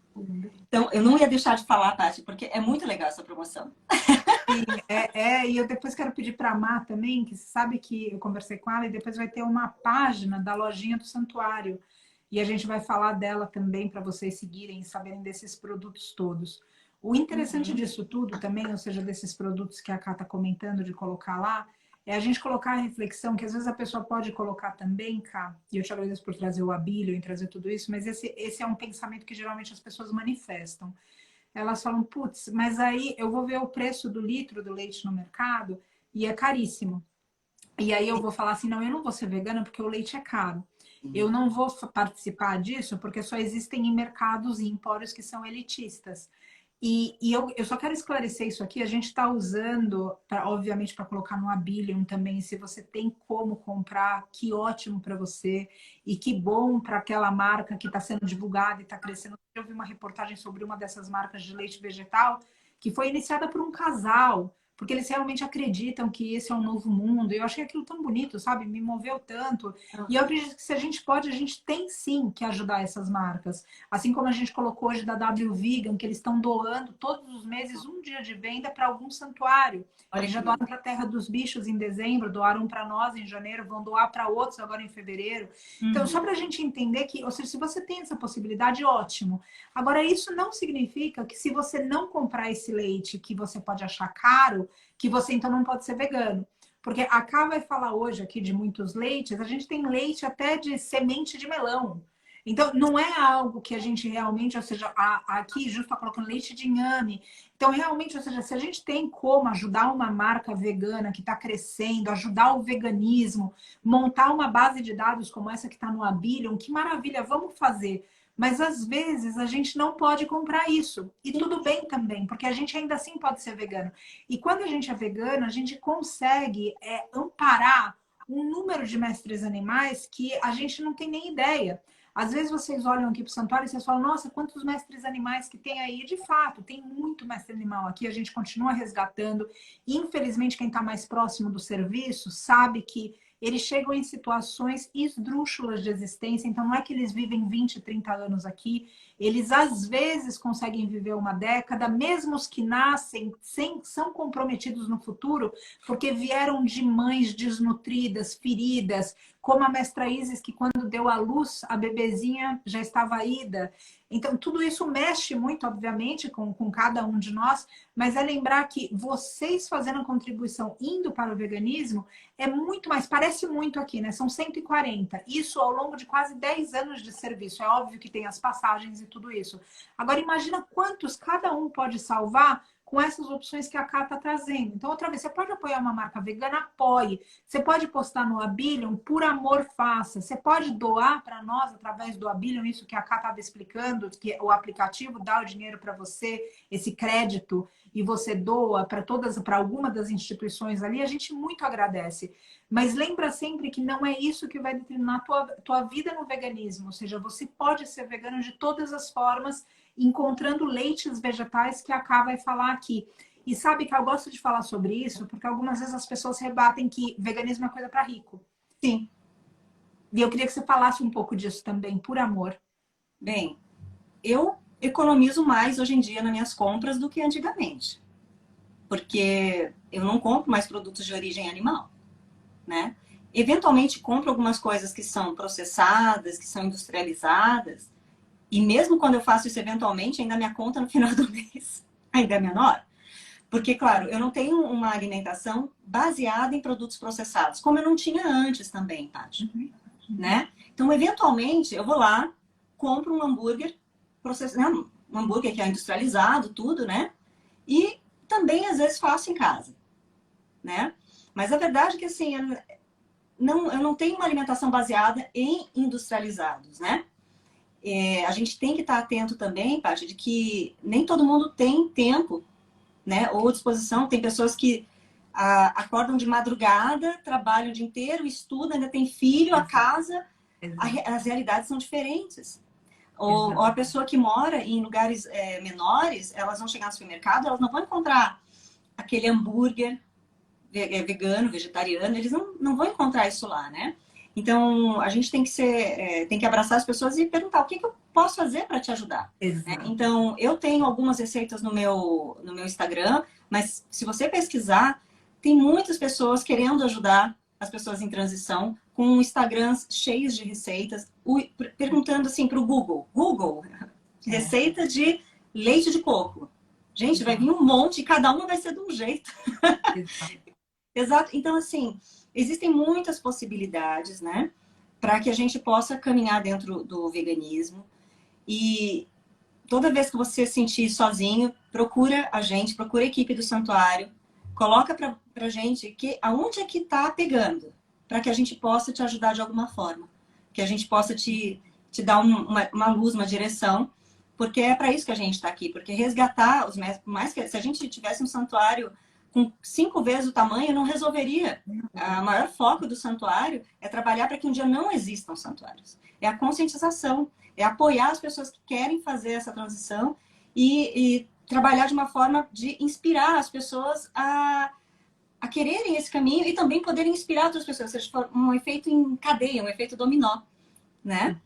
Então, eu não ia deixar de falar, Tati, porque é muito legal essa promoção. Sim, e eu depois quero pedir para a Má também, que você sabe que eu conversei com ela, e depois vai ter uma página da lojinha do santuário. E a gente vai falar dela também para vocês seguirem e saberem desses produtos todos. O interessante disso tudo também, ou seja, desses produtos que a Ká está comentando de colocar lá, é a gente colocar a reflexão, que às vezes a pessoa pode colocar também, Ká, e eu te agradeço por trazer o Abílio e trazer tudo isso, mas esse é um pensamento que geralmente as pessoas manifestam. Elas falam, putz, mas aí eu vou ver o preço do litro do leite no mercado e é caríssimo. E aí eu vou falar assim, não, eu não vou ser vegana porque o leite é caro. Eu não vou participar disso porque só existem em mercados e empórios que são elitistas. E eu só quero esclarecer isso aqui. A gente está usando, obviamente, para colocar no Abilium também. Se você tem como comprar, que ótimo para você. E que bom para aquela marca que está sendo divulgada e está crescendo. Eu vi uma reportagem sobre uma dessas marcas de leite vegetal que foi iniciada por um casal. Porque eles realmente acreditam que esse é um novo mundo. Eu achei aquilo tão bonito, sabe? Me moveu tanto. E eu acredito que se a gente pode, a gente tem sim que ajudar essas marcas. Assim como a gente colocou hoje da W Vegan, que eles estão doando todos os meses um dia de venda para algum santuário. Eles já doaram para a Terra dos Bichos em dezembro, doaram para nós em janeiro, vão doar para outros agora em fevereiro. Então, só para a gente entender que, ou seja, se você tem essa possibilidade, ótimo. Agora, isso não significa que se você não comprar esse leite que você pode achar caro, que você então não pode ser vegano. Porque a Ká vai falar hoje aqui de muitos leites, a gente tem leite até de semente de melão. Então, não é algo que a gente realmente, ou seja, aqui justo está colocando leite de inhame. Então, realmente, ou seja, se a gente tem como ajudar uma marca vegana que está crescendo, ajudar o veganismo, montar uma base de dados como essa que está no Abilium, que maravilha, vamos fazer. Mas às vezes a gente não pode comprar isso. E tudo bem também, porque a gente ainda assim pode ser vegano. E quando a gente é vegano, a gente consegue amparar um número de mestres animais que a gente não tem nem ideia. Às vezes vocês olham aqui para o santuário e vocês falam, nossa, quantos mestres animais que tem aí? De fato, tem muito mestre animal aqui, a gente continua resgatando. Infelizmente, quem está mais próximo do serviço sabe que eles chegam em situações esdrúxulas de existência, então não é que eles vivem 20, 30 anos aqui, eles às vezes conseguem viver uma década, mesmo os que nascem são comprometidos no futuro, porque vieram de mães desnutridas, feridas, como a mestra Isis, que quando deu à luz, a bebezinha já estava ida. Então, tudo isso mexe muito, obviamente, com cada um de nós, mas é lembrar que vocês fazendo a contribuição indo para o veganismo é muito mais, parece muito aqui, né? São 140. Isso ao longo de quase 10 anos de serviço. É óbvio que tem as passagens e tudo isso. Agora, imagina quantos cada um pode salvar com essas opções que a Ká está trazendo. Então, outra vez, você pode apoiar uma marca vegana? Apoie. Você pode postar no Abilium? Por amor, faça. Você pode doar para nós através do Abilium, isso que a Ká estava explicando, que o aplicativo dá o dinheiro para você, esse crédito, e você doa para alguma das instituições ali, a gente muito agradece. Mas lembra sempre que não é isso que vai determinar a tua vida no veganismo. Ou seja, você pode ser vegano de todas as formas, encontrando leites vegetais que a Ká vai falar aqui. E sabe que eu gosto de falar sobre isso, porque algumas vezes as pessoas rebatem que veganismo é coisa para rico. Sim. E eu queria que você falasse um pouco disso também, por amor. Bem, eu economizo mais hoje em dia nas minhas compras do que antigamente. Porque eu não compro mais produtos de origem animal, né? eventualmente compro algumas coisas que são processadas, que são industrializadas, e mesmo quando eu faço isso eventualmente, ainda minha conta no final do mês ainda é menor. Porque, claro, eu não tenho uma alimentação baseada em produtos processados, como eu não tinha antes também, Paty, né? Então, eventualmente, eu vou lá, compro um hambúrguer processado, um hambúrguer que é industrializado, tudo, né? E também, às vezes, faço em casa, né? Mas a verdade é que, assim, eu não tenho uma alimentação baseada em industrializados, né? A gente tem que estar atento também, Paty, de que nem todo mundo tem tempo, né, ou disposição. Tem pessoas que acordam de madrugada, trabalham o dia inteiro, estudam, ainda tem filho, a casa. As realidades são diferentes. Ou a pessoa que mora em lugares menores, elas vão chegar no supermercado, elas não vão encontrar aquele hambúrguer vegano, vegetariano, eles não vão encontrar isso lá, né? Então, a gente tem que abraçar as pessoas e perguntar o que eu posso fazer para te ajudar. Né? Então, eu tenho algumas receitas no meu Instagram, mas se você pesquisar, tem muitas pessoas querendo ajudar as pessoas em transição, com Instagrams cheios de receitas, perguntando assim para o Google, receita de leite de coco. Gente, vai vir um monte e cada uma vai ser de um jeito. Exato. Então, assim, existem muitas possibilidades, né, para que a gente possa caminhar dentro do veganismo. E toda vez que você se sentir sozinho, procura a gente, procura a equipe do Santuário, coloca pra gente aonde é que tá pegando, para que a gente possa te ajudar de alguma forma, que a gente possa te dar uma luz, uma direção, porque é para isso que a gente está aqui, porque resgatar os mestres, por mais que se a gente tivesse um santuário com 5 vezes o tamanho, não resolveria. O maior foco do santuário é trabalhar para que um dia não existam santuários. É a conscientização, é apoiar as pessoas que querem fazer essa transição e trabalhar de uma forma de inspirar as pessoas a quererem esse caminho e também poderem inspirar outras pessoas. Ou seja, um efeito em cadeia, um efeito dominó, né?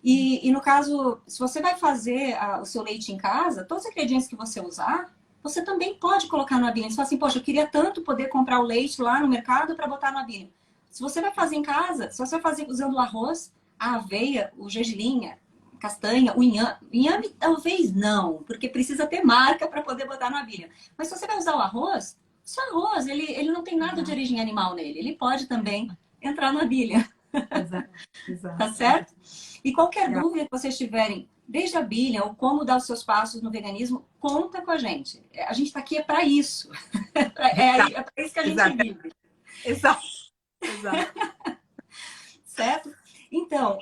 E no caso, se você vai fazer o seu leite em casa, todos os ingredientes que você usar, você também pode colocar no abinho. Você fala assim, poxa, eu queria tanto poder comprar o leite lá no mercado para botar no abinho. Se você vai fazer em casa, se você vai fazer usando o arroz, a aveia, o gergelim, a castanha, o inhame talvez não, porque precisa ter marca para poder botar no abinho. Mas se você vai usar o arroz ele não tem nada de origem animal nele. Ele pode também entrar na bilha. Exato. Tá certo? E qualquer dúvida que vocês tiverem, desde a bilha ou como dar os seus passos no veganismo, conta com a gente. A gente está aqui para isso. É para isso que a gente vive. Exato. Certo? Então,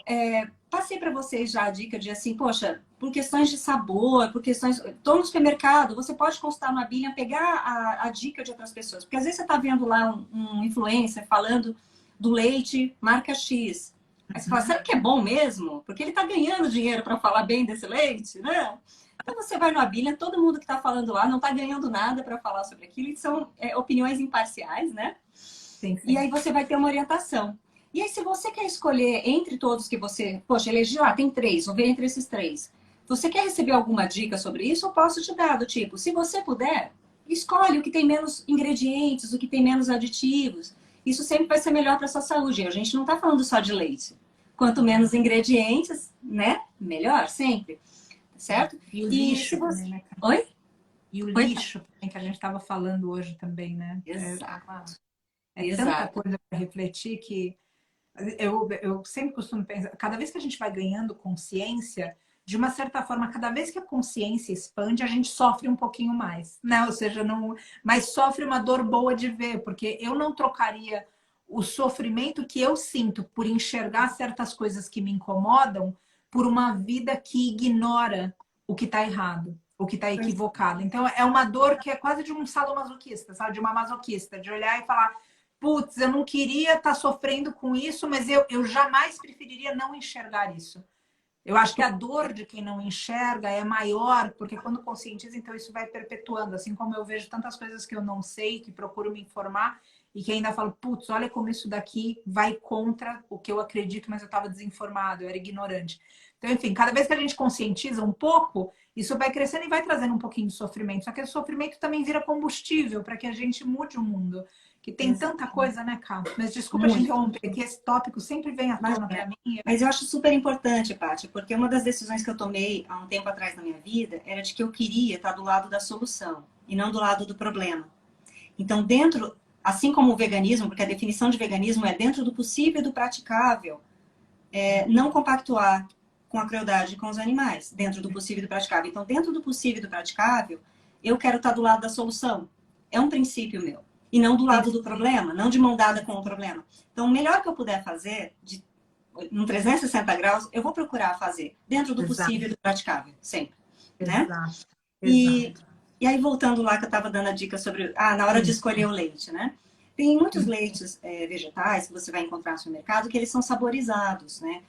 passei para vocês já a dica de assim, poxa, por questões de sabor, por questões... Estou no supermercado, você pode consultar na bilha, pegar a dica de outras pessoas. Porque às vezes você está vendo lá um influencer falando do leite marca X. Aí você fala, será que é bom mesmo? Porque ele está ganhando dinheiro para falar bem desse leite, né? Então você vai no Abilha, todo mundo que está falando lá não está ganhando nada para falar sobre aquilo, e são opiniões imparciais, né? Sim. E aí você vai ter uma orientação. E aí, se você quer escolher entre todos que você... Poxa, elegi lá, tem 3, vou ver entre esses 3. Você quer receber alguma dica sobre isso? Eu posso te dar, do tipo, se você puder, escolhe o que tem menos ingredientes, o que tem menos aditivos. Isso sempre vai ser melhor para a sua saúde. A gente não está falando só de leite. Quanto menos ingredientes, né? Melhor, sempre. Certo? E o lixo você... também, né? Oi? E o lixo também, que a gente estava falando hoje também, né? Exato. Tanta coisa para refletir que eu sempre costumo pensar, cada vez que a gente vai ganhando consciência, de uma certa forma, cada vez que a consciência expande, a gente sofre um pouquinho mais, né? Ou seja, mas sofre uma dor boa de ver, porque eu não trocaria o sofrimento que eu sinto por enxergar certas coisas que me incomodam por uma vida que ignora o que está errado, o que está equivocado. Então, é uma dor que é quase de um sadomasoquista, sabe? De uma masoquista, de olhar e falar, putz, eu não queria estar sofrendo com isso, mas eu jamais preferiria não enxergar isso. Eu acho que a dor de quem não enxerga é maior, porque quando conscientiza, então isso vai perpetuando. Assim como eu vejo tantas coisas que eu não sei, que procuro me informar, e que ainda falo, putz, olha como isso daqui vai contra o que eu acredito, mas eu estava desinformado, eu era ignorante. Então, enfim, cada vez que a gente conscientiza um pouco, isso vai crescendo e vai trazendo um pouquinho de sofrimento. Só que o sofrimento também vira combustível para que a gente mude o mundo. Que tem tanta coisa, né, Carlos? Mas desculpa te Muito. interromper, que esse tópico sempre vem à tona para mim. Mas eu acho super importante, Paty, porque uma das decisões que eu tomei há um tempo atrás na minha vida era de que eu queria estar do lado da solução e não do lado do problema. Então, dentro, assim como o veganismo, porque a definição de veganismo é dentro do possível e do praticável, não compactuar com a crueldade com os animais, dentro do possível e do praticável. Então, dentro do possível e do praticável, eu quero estar do lado da solução. É um princípio meu. E não do lado do problema, não de mão dada com o problema. Então, o melhor que eu puder fazer, num 360 graus, eu vou procurar fazer dentro do possível e do praticável, sempre. Né? Exato. E aí, voltando lá que eu estava dando a dica sobre... na hora de escolher o leite, né? Tem muitos leites vegetais que você vai encontrar no supermercado que eles são saborizados, né?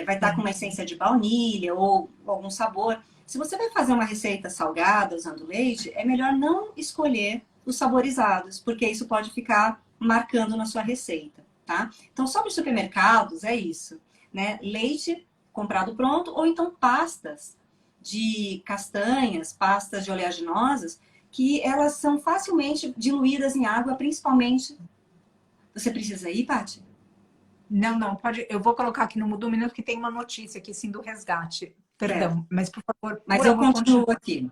Vai estar com uma essência de baunilha ou algum sabor. Se você vai fazer uma receita salgada usando leite, é melhor não escolher os saborizados, porque isso pode ficar marcando na sua receita, tá? Então, sobre supermercados, é isso, né? Leite comprado pronto, ou então pastas de castanhas, pastas de oleaginosas, que elas são facilmente diluídas em água, principalmente... Você precisa ir, Paty? Não, pode. Eu vou colocar aqui no Mudo um Minuto que tem uma notícia aqui, sim, do resgate. Perdão, mas por favor... Mas eu continuo aqui.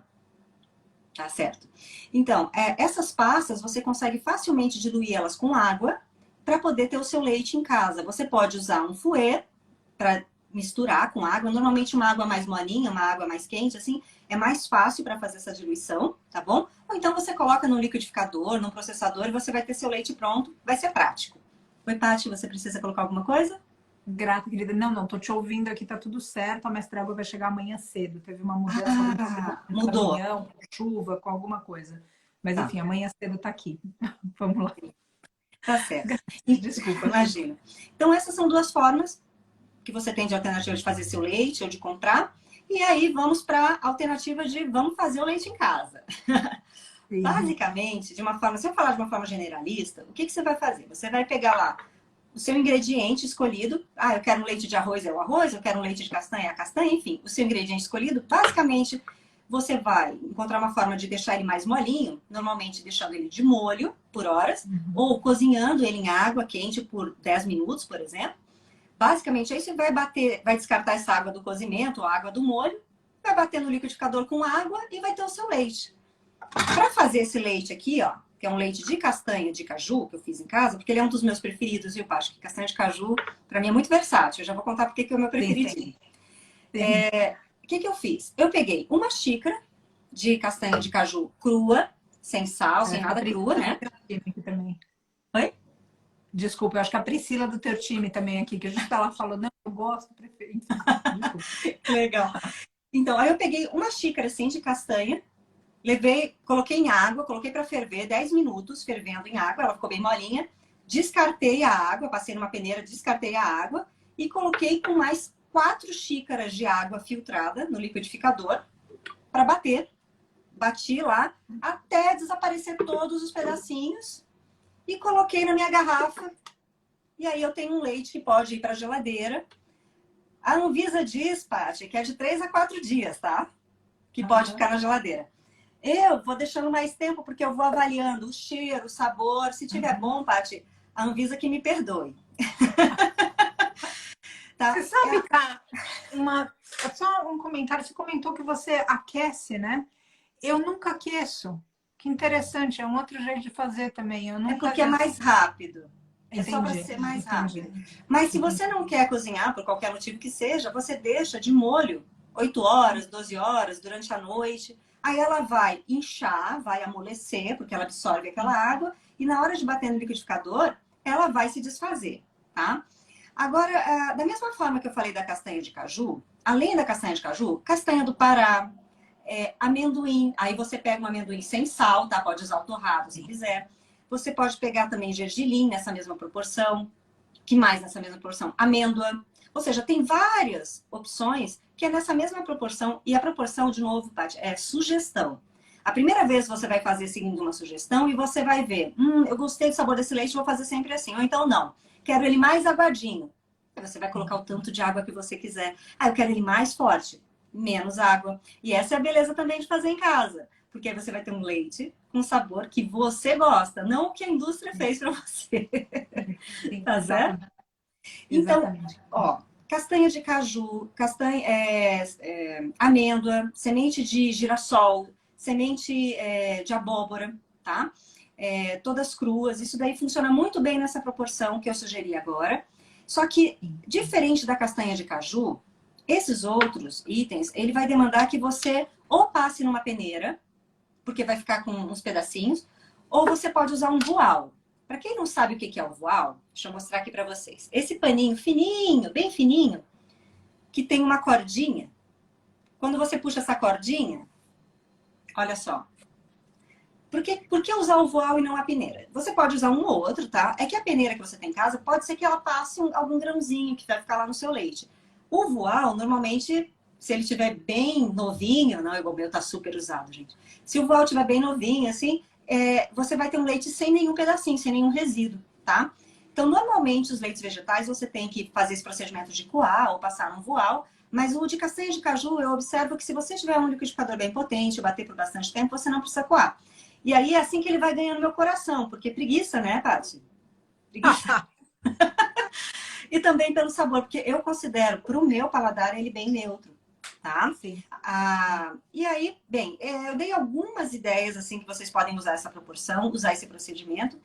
Tá certo. Então, essas pastas, você consegue facilmente diluir elas com água para poder ter o seu leite em casa. Você pode usar um fouet para misturar com água. Normalmente uma água mais molinha, uma água mais quente, assim, é mais fácil para fazer essa diluição, tá bom? Ou então você coloca no liquidificador, no processador, e você vai ter seu leite pronto. Vai ser prático. Oi, Paty, você precisa colocar alguma coisa? Grata, querida. Não, tô te ouvindo aqui, tá tudo certo. A mestra água vai chegar amanhã cedo. Teve uma mudança, mudou. Caminhão, com chuva, com alguma coisa. Mas enfim, amanhã cedo tá aqui. Vamos lá. Tá certo. Desculpa. Imagina. Então, essas são duas formas que você tem de alternativa de fazer seu leite ou de comprar. E aí, vamos para a alternativa de vamos fazer o leite em casa. Sim. Basicamente, se eu falar de uma forma generalista, o que você vai fazer? Você vai pegar lá o seu ingrediente escolhido. Eu quero um leite de arroz, é o arroz. Eu quero um leite de castanha, é a castanha. Enfim, o seu ingrediente escolhido, basicamente, você vai encontrar uma forma de deixar ele mais molinho, normalmente deixando ele de molho por horas, ou cozinhando ele em água quente por 10 minutos, por exemplo. Basicamente, aí você vai descartar essa água do cozimento, a água do molho, vai bater no liquidificador com água e vai ter o seu leite. Para fazer esse leite aqui, ó, que é um leite de castanha de caju, que eu fiz em casa, porque ele é um dos meus preferidos, viu, Paty? Castanha de caju, para mim, é muito versátil. Eu já vou contar porque que é o meu preferido. Sim. O que eu fiz? Eu peguei uma xícara de castanha de caju crua, sem sal, sem nada, crua, né? Também. Oi? Desculpa, eu acho que a Priscila do teu time também aqui, que a gente tá lá falando, não, eu gosto, prefiro. Legal. Então, aí eu peguei uma xícara assim de castanha, coloquei em água, coloquei para ferver 10 minutos, fervendo em água, ela ficou bem molinha. Descartei a água, passei numa peneira, descartei a água e coloquei com mais 4 xícaras de água filtrada no liquidificador para bater. Bati lá até desaparecer todos os pedacinhos e coloquei na minha garrafa. E aí eu tenho um leite que pode ir para a geladeira. A Anvisa diz, Paty, que é de 3 a 4 dias, tá? Que pode ficar na geladeira. Eu vou deixando mais tempo porque eu vou avaliando o cheiro, o sabor. Se tiver bom, Paty, a Anvisa que me perdoe. Tá? Você sabe, cara, só um comentário. Você comentou que você aquece, né? Eu nunca aqueço. Que interessante, é um outro jeito de fazer também. Eu nunca porque é mais rápido. Entendi, só para ser mais rápido. Mas se você não quer cozinhar, por qualquer motivo que seja, você deixa de molho 8 horas, 12 horas, durante a noite. Aí ela vai inchar, vai amolecer, porque ela absorve aquela água. E na hora de bater no liquidificador, ela vai se desfazer, tá? Agora, da mesma forma que eu falei da castanha de caju, além da castanha de caju, castanha do Pará, amendoim. Aí você pega um amendoim sem sal, tá? Pode usar o torrado se quiser. Você pode pegar também gergelim nessa mesma proporção. Que mais nessa mesma proporção? Amêndoa. Ou seja, tem várias opções que é nessa mesma proporção. E a proporção, de novo, Paty, é sugestão. A primeira vez você vai fazer seguindo uma sugestão e você vai ver, eu gostei do sabor desse leite, vou fazer sempre assim. Ou então, não, quero ele mais aguadinho. Aí você vai colocar o tanto de água que você quiser. Eu quero ele mais forte, menos água. E essa é a beleza também de fazer em casa. Porque aí você vai ter um leite com sabor que você gosta, não o que a indústria fez para você. Sim, Tá certo? exatamente. Então, Exatamente. ó, castanha de caju, amêndoa, semente de girassol, semente de abóbora, tá? Todas cruas. Isso daí funciona muito bem nessa proporção que eu sugeri agora. Só que, Sim. diferente da castanha de caju, esses outros itens, ele vai demandar que você ou passe numa peneira, porque vai ficar com uns pedacinhos, ou você pode usar um voal. Para quem não sabe o que é o voal, deixa eu mostrar aqui para vocês. Esse paninho fininho, bem fininho, que tem uma cordinha. Quando você puxa essa cordinha, olha só. Por que usar o voal e não a peneira? Você pode usar um ou outro, tá? É que a peneira que você tem em casa, pode ser que ela passe algum grãozinho que vai ficar lá no seu leite. O voal, normalmente, se ele estiver bem novinho, não, igual o meu tá super usado, gente. Se o voal estiver bem novinho, assim, você vai ter um leite sem nenhum pedacinho, sem nenhum resíduo, tá? Então, normalmente, os leites vegetais, você tem que fazer esse procedimento de coar ou passar num voal, mas o de castanha de caju, eu observo que se você tiver um liquidificador bem potente, bater por bastante tempo, você não precisa coar. E aí é assim que ele vai ganhando meu coração, porque preguiça, né, Paty? Preguiça. E também pelo sabor, porque eu considero, para o meu paladar, ele bem neutro, tá? Sim. E aí, bem, eu dei algumas ideias, assim, que vocês podem usar essa proporção, usar esse procedimento.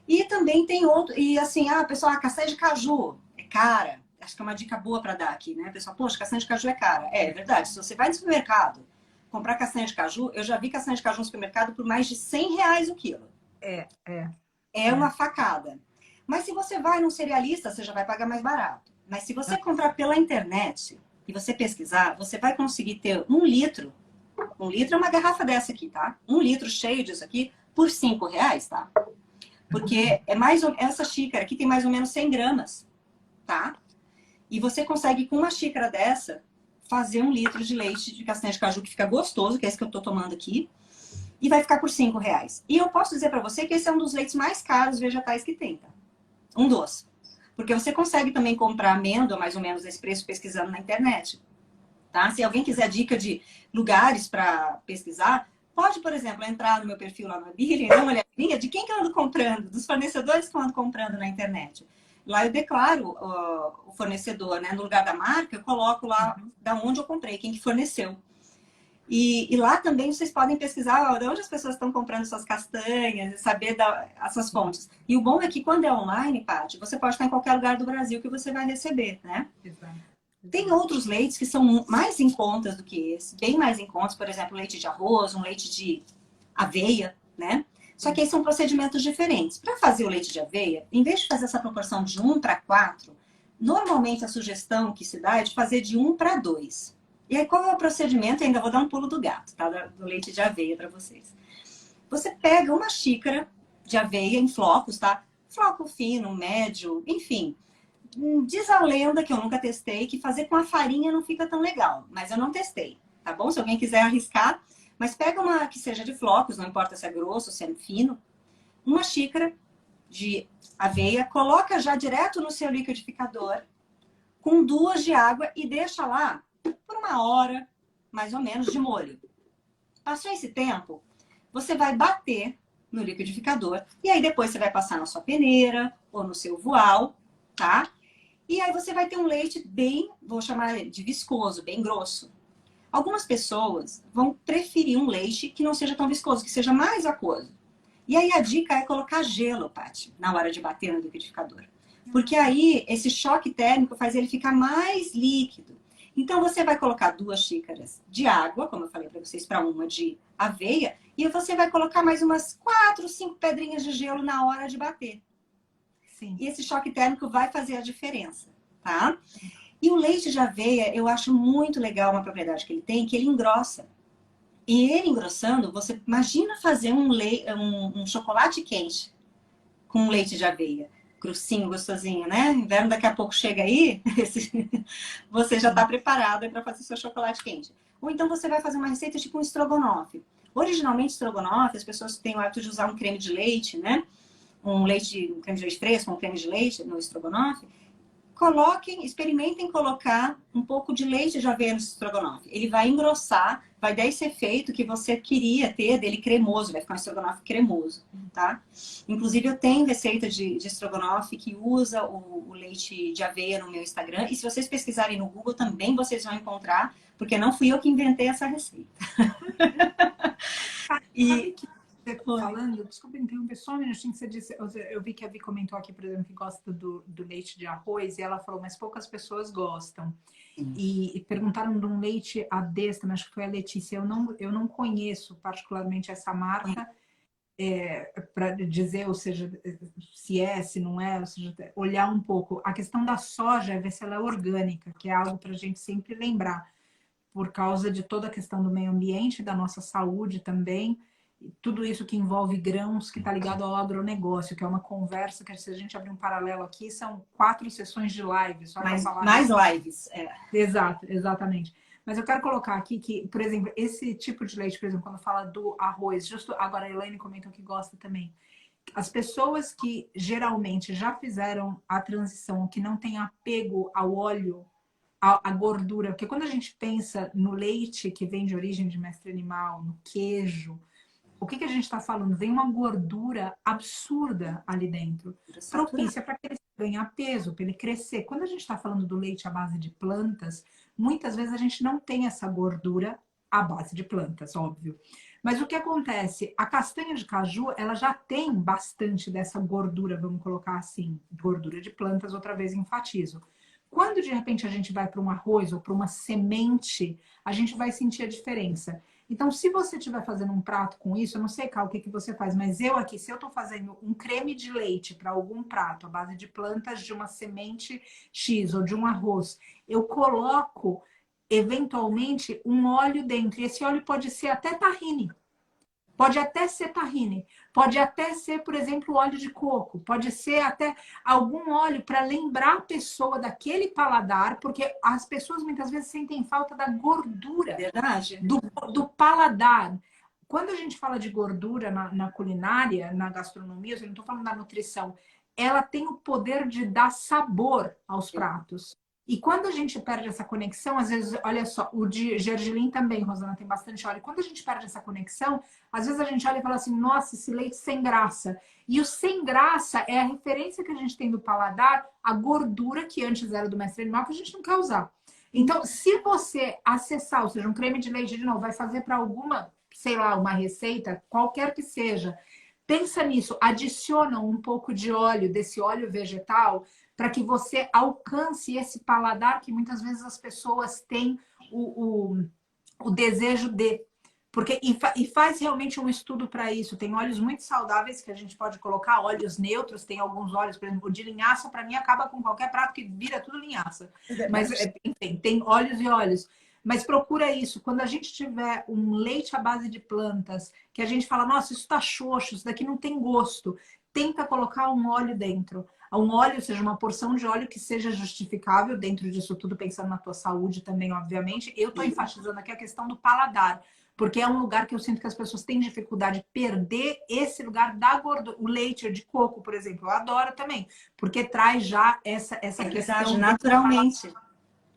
E também tem outro, e assim, pessoal, a castanha de caju é cara. Acho que é uma dica boa para dar aqui, né? Pessoal, poxa, castanha de caju é cara. É verdade, se você vai no supermercado comprar castanha de caju, eu já vi castanha de caju no supermercado por mais de R$ 100 o quilo. É, é. É uma facada. Mas se você vai num cerealista, você já vai pagar mais barato. Mas se você comprar pela internet e você pesquisar, você vai conseguir ter 1 litro. 1 litro é uma garrafa dessa aqui, tá? 1 litro cheio disso aqui por R$ 5, tá? Porque essa xícara aqui tem mais ou menos 100 gramas, tá? E você consegue, com uma xícara dessa, fazer 1 litro de leite de castanha de caju, que fica gostoso, que é esse que eu tô tomando aqui. E vai ficar por R$ 5. E eu posso dizer para você que esse é um dos leites mais caros vegetais que tem, tá? Um dos. Porque você consegue também comprar amêndoa, mais ou menos, nesse preço, pesquisando na internet. Tá? Se alguém quiser dica de lugares para pesquisar, pode, por exemplo, entrar no meu perfil lá no Billy, dar uma olhadinha de quem que eu ando comprando, dos fornecedores que eu ando comprando na internet. Lá eu declaro o fornecedor, né? No lugar da marca, eu coloco lá da onde eu comprei, quem que forneceu. E lá também vocês podem pesquisar de onde as pessoas estão comprando suas castanhas e saber as suas fontes. E o bom é que quando é online, Paty, você pode estar em qualquer lugar do Brasil que você vai receber, né? Exato. Tem outros leites que são mais em contas do que esse, bem mais em contas, por exemplo, leite de arroz, um leite de aveia, né? Só que aí são procedimentos diferentes. Para fazer o leite de aveia, em vez de fazer essa proporção de 1:4, normalmente a sugestão que se dá é de fazer de 1:2. E aí, qual é o procedimento? Eu ainda vou dar um pulo do gato, tá? Do leite de aveia para vocês. Você pega uma xícara de aveia em flocos, tá? Floco fino, médio, enfim. Diz a lenda, que eu nunca testei, que fazer com a farinha não fica tão legal. Mas eu não testei, tá bom? Se alguém quiser arriscar. Mas pega uma que seja de flocos, não importa se é grosso, se é fino. Uma xícara de aveia, coloca já direto no seu liquidificador, com 2 de água e deixa lá por 1 hora, mais ou menos, de molho. Passou esse tempo, você vai bater no liquidificador e aí depois você vai passar na sua peneira ou no seu voal, tá? E aí você vai ter um leite bem, vou chamar de viscoso, bem grosso. Algumas pessoas vão preferir um leite que não seja tão viscoso, que seja mais aquoso. E aí a dica é colocar gelo, Paty, na hora de bater no liquidificador. Porque aí esse choque térmico faz ele ficar mais líquido. Então você vai colocar 2 xícaras de água, como eu falei para vocês, para uma de aveia, e você vai colocar mais umas 4, 5 pedrinhas de gelo na hora de bater. Sim. E esse choque térmico vai fazer a diferença, tá? E o leite de aveia, eu acho muito legal uma propriedade que ele tem, que ele engrossa. E ele engrossando, você imagina fazer um chocolate quente com leite de aveia. Grossinho, gostosinho, né? Inverno daqui a pouco chega aí, você já está preparado para fazer seu chocolate quente. Ou então você vai fazer uma receita tipo um estrogonofe. Originalmente, estrogonofe, as pessoas têm o hábito de usar um creme de leite, né? Um creme de leite fresco, um creme de leite no estrogonofe. experimentem colocar um pouco de leite de aveia no estrogonofe. Ele vai engrossar, vai dar esse efeito que você queria ter dele cremoso, vai ficar um estrogonofe cremoso, tá? Inclusive eu tenho receita de estrogonofe que usa o leite de aveia no meu Instagram, e se vocês pesquisarem no Google também vocês vão encontrar, porque não fui eu que inventei essa receita. Sabe que você falando, desculpa interromper só um minutinho que você disse, eu vi que a Vi comentou aqui, por exemplo, que gosta do leite de arroz, e ela falou, mas poucas pessoas gostam. E perguntaram de um leite AD, também acho que foi a Letícia, eu não conheço particularmente essa marca, para dizer, ou seja, se é, se não é, ou seja, olhar um pouco. A questão da soja é ver se ela é orgânica, que é algo para a gente sempre lembrar, por causa de toda a questão do meio ambiente, da nossa saúde também, tudo isso que envolve grãos, que está ligado ao agronegócio, que é uma conversa que, se a gente abrir um paralelo aqui, são 4 sessões de live. Só para falar mais lives. Exato, exatamente. Mas eu quero colocar aqui que, por exemplo, esse tipo de leite, por exemplo, quando fala do arroz, justo agora a Elaine comentou que gosta também. As pessoas que geralmente já fizeram a transição, que não têm apego ao óleo, a gordura, porque quando a gente pensa no leite que vem de origem de mestre animal, no queijo, o que a gente está falando? Vem uma gordura absurda ali dentro, propícia para que ele ganhe peso, para ele crescer. Quando a gente está falando do leite à base de plantas, muitas vezes a gente não tem essa gordura à base de plantas, óbvio. Mas o que acontece? A castanha de caju, ela já tem bastante dessa gordura, vamos colocar assim, gordura de plantas, outra vez enfatizo. Quando de repente a gente vai para um arroz ou para uma semente, a gente vai sentir a diferença. Então, se você estiver fazendo um prato com isso, eu não sei, Cal, o que você faz, mas eu aqui, se eu estou fazendo um creme de leite para algum prato, à base de plantas de uma semente X ou de um arroz, eu coloco, eventualmente, um óleo dentro. E esse óleo pode ser até tahine. Pode até ser tahine, pode até ser, por exemplo, óleo de coco, pode ser até algum óleo para lembrar a pessoa daquele paladar, porque as pessoas muitas vezes sentem falta da gordura. Verdade. Do paladar. Quando a gente fala de gordura na culinária, na gastronomia, eu não estou falando da nutrição, ela tem o poder de dar sabor aos pratos. E quando a gente perde essa conexão, às vezes, olha só, o de gergelim também, Rosana, tem bastante óleo. Quando a gente perde essa conexão, às vezes a gente olha e fala assim, nossa, esse leite sem graça. E o sem graça é a referência que a gente tem do paladar, a gordura que antes era do mestre animal, que a gente não quer usar. Então, se você acessar, ou seja, um creme de leite, de novo, vai fazer para alguma, sei lá, uma receita, qualquer que seja, pensa nisso, adiciona um pouco de óleo, desse óleo vegetal, para que você alcance esse paladar que muitas vezes as pessoas têm o desejo de. Porque, e faz realmente um estudo para isso. Tem óleos muito saudáveis que a gente pode colocar, óleos neutros, tem alguns óleos, por exemplo, o de linhaça, para mim, acaba com qualquer prato que vira tudo linhaça. Mas, enfim, tem óleos e óleos. Mas procura isso. Quando a gente tiver um leite à base de plantas, que a gente fala, nossa, isso está xoxo, isso daqui não tem gosto, tenta colocar um óleo dentro. Um óleo, ou seja, uma porção de óleo que seja justificável dentro disso tudo, pensando na tua saúde também, obviamente. Eu estou enfatizando aqui a questão do paladar, porque é um lugar que eu sinto que as pessoas têm dificuldade de perder esse lugar da gordura. O leite de coco, por exemplo, eu adoro também, porque traz já essa questão naturalmente.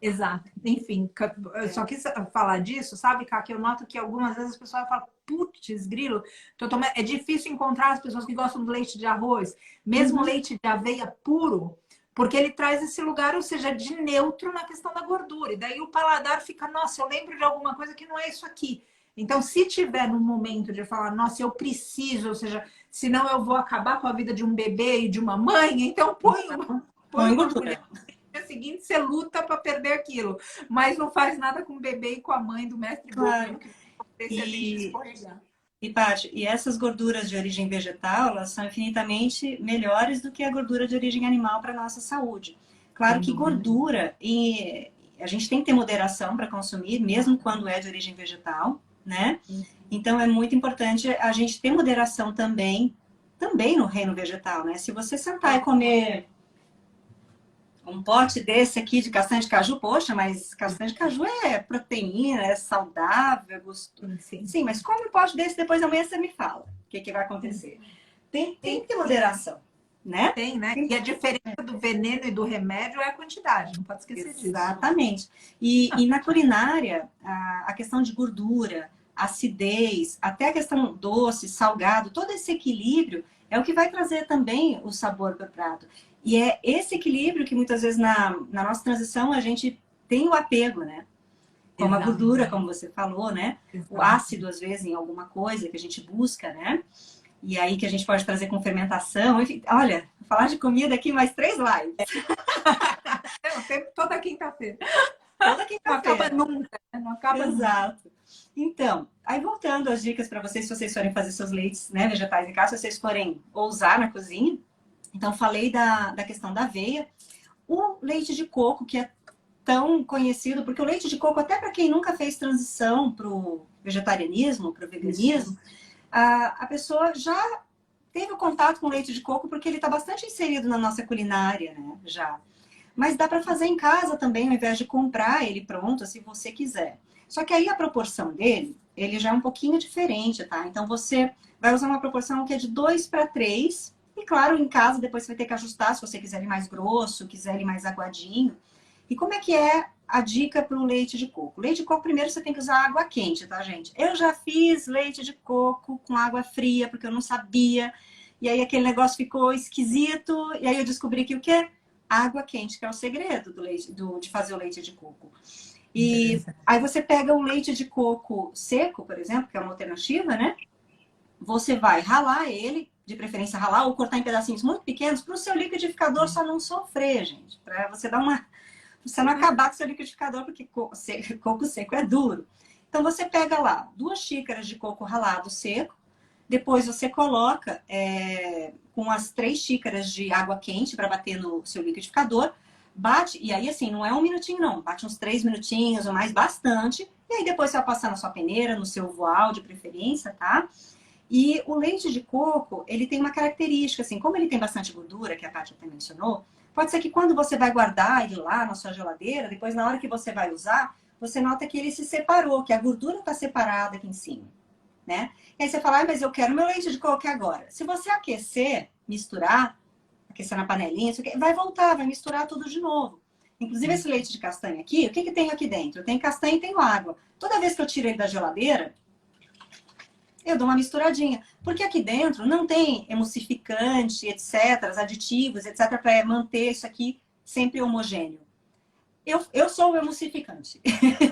Exato. Enfim, eu só quis falar disso, sabe, Cá, que eu noto que algumas vezes as pessoas falam, putz, grilo, é difícil encontrar as pessoas que gostam do leite de arroz, mesmo leite de aveia puro, porque ele traz esse lugar, ou seja, de neutro na questão da gordura. E daí o paladar fica, nossa, eu lembro de alguma coisa que não é isso aqui. Então, se tiver no momento de falar, nossa, eu preciso, ou seja, senão eu vou acabar com a vida de um bebê e de uma mãe, então põe uma colher. No dia seguinte, você luta para perder aquilo, mas não faz nada com o bebê e com a mãe do mestre claro. E, Paty, e essas gorduras de origem vegetal, elas são infinitamente melhores do que a gordura de origem animal para a nossa saúde. Claro que gordura, e a gente tem que ter moderação para consumir, mesmo quando é de origem vegetal, né? Então, é muito importante a gente ter moderação também no reino vegetal, né? Se você sentar e comer um pote desse aqui de castanha de caju, poxa, mas castanha de caju é proteína, é saudável, é gostoso. Sim, mas come um pote desse, depois amanhã você me fala o que vai acontecer. Tem que ter moderação. né? Tem, né? E a diferença do veneno e do remédio é a quantidade, não pode esquecer disso. Exatamente. E na culinária, a questão de gordura, acidez, até a questão doce, salgado, todo esse equilíbrio é o que vai trazer também o sabor para o prato. E é esse equilíbrio que muitas vezes na nossa transição a gente tem o apego, né? Como a gordura, como você falou, né? O ácido, às vezes, em alguma coisa que a gente busca, né? E aí que a gente pode trazer com fermentação. Enfim, olha, falar de comida aqui mais 3 lives. Toda quinta-feira. Toda quinta-feira. Não acaba nunca. Não acaba Exato. Nunca. Então, aí voltando às dicas para vocês, se vocês forem fazer seus leites, né, vegetais em casa, se vocês forem ousar na cozinha. Então, falei da questão da aveia. O leite de coco, que é tão conhecido, porque o leite de coco, até para quem nunca fez transição para o vegetarianismo, para o veganismo, a pessoa já teve o contato com o leite de coco porque ele está bastante inserido na nossa culinária, né? Já. Mas dá para fazer em casa também, ao invés de comprar ele pronto, se você quiser. Só que aí a proporção dele, ele já é um pouquinho diferente, tá? Então você vai usar uma proporção que é de 2 para 3. E claro, em casa depois você vai ter que ajustar se você quiser ele mais grosso, quiser ele mais aguadinho. E como é que é a dica para o leite de coco? Leite de coco, primeiro você tem que usar água quente, tá, gente? Eu já fiz leite de coco com água fria, porque eu não sabia. E aí aquele negócio ficou esquisito. E aí eu descobri que o quê? Água quente, que é o segredo do leite, de fazer o leite de coco. E aí você pega o leite de coco seco, por exemplo, que é uma alternativa, né? Você vai ralar ele, de preferência ralar, ou cortar em pedacinhos muito pequenos, para o seu liquidificador só não sofrer, gente. Para você dar uma... Você não acabar com o seu liquidificador, porque coco seco é duro. Então, você pega lá 2 xícaras de coco ralado seco, depois você coloca com as 3 xícaras de água quente para bater no seu liquidificador, bate, e aí assim, não é 1 minutinho não, bate uns 3 minutinhos ou mais, bastante, e aí depois você vai passar na sua peneira, no seu voal de preferência, tá? E o leite de coco, ele tem uma característica, assim, como ele tem bastante gordura, que a Kátia até mencionou, pode ser que quando você vai guardar ele lá na sua geladeira, depois na hora que você vai usar, você nota que ele se separou, que a gordura está separada aqui em cima, né? E aí você fala, mas eu quero meu leite de coco agora. Se você aquecer, misturar, aquecer na panelinha, vai voltar, vai misturar tudo de novo. Inclusive esse leite de castanha aqui, o que tem aqui dentro? Tem castanha e tem água. Toda vez que eu tiro ele da geladeira, eu dou uma misturadinha. Porque aqui dentro não tem emulsificante, etc., aditivos, etc., para manter isso aqui sempre homogêneo. Eu sou o emulsificante.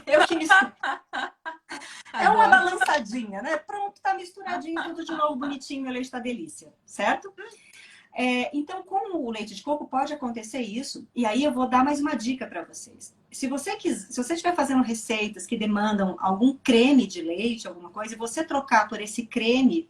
Eu que misturo. É uma balançadinha, né? Pronto, tá misturadinho, tudo de novo, bonitinho, o leite tá delícia, certo? Então, com o leite de coco pode acontecer isso. E aí eu vou dar mais uma dica para vocês. Se você estiver fazendo receitas que demandam algum creme de leite, alguma coisa, e você trocar por esse creme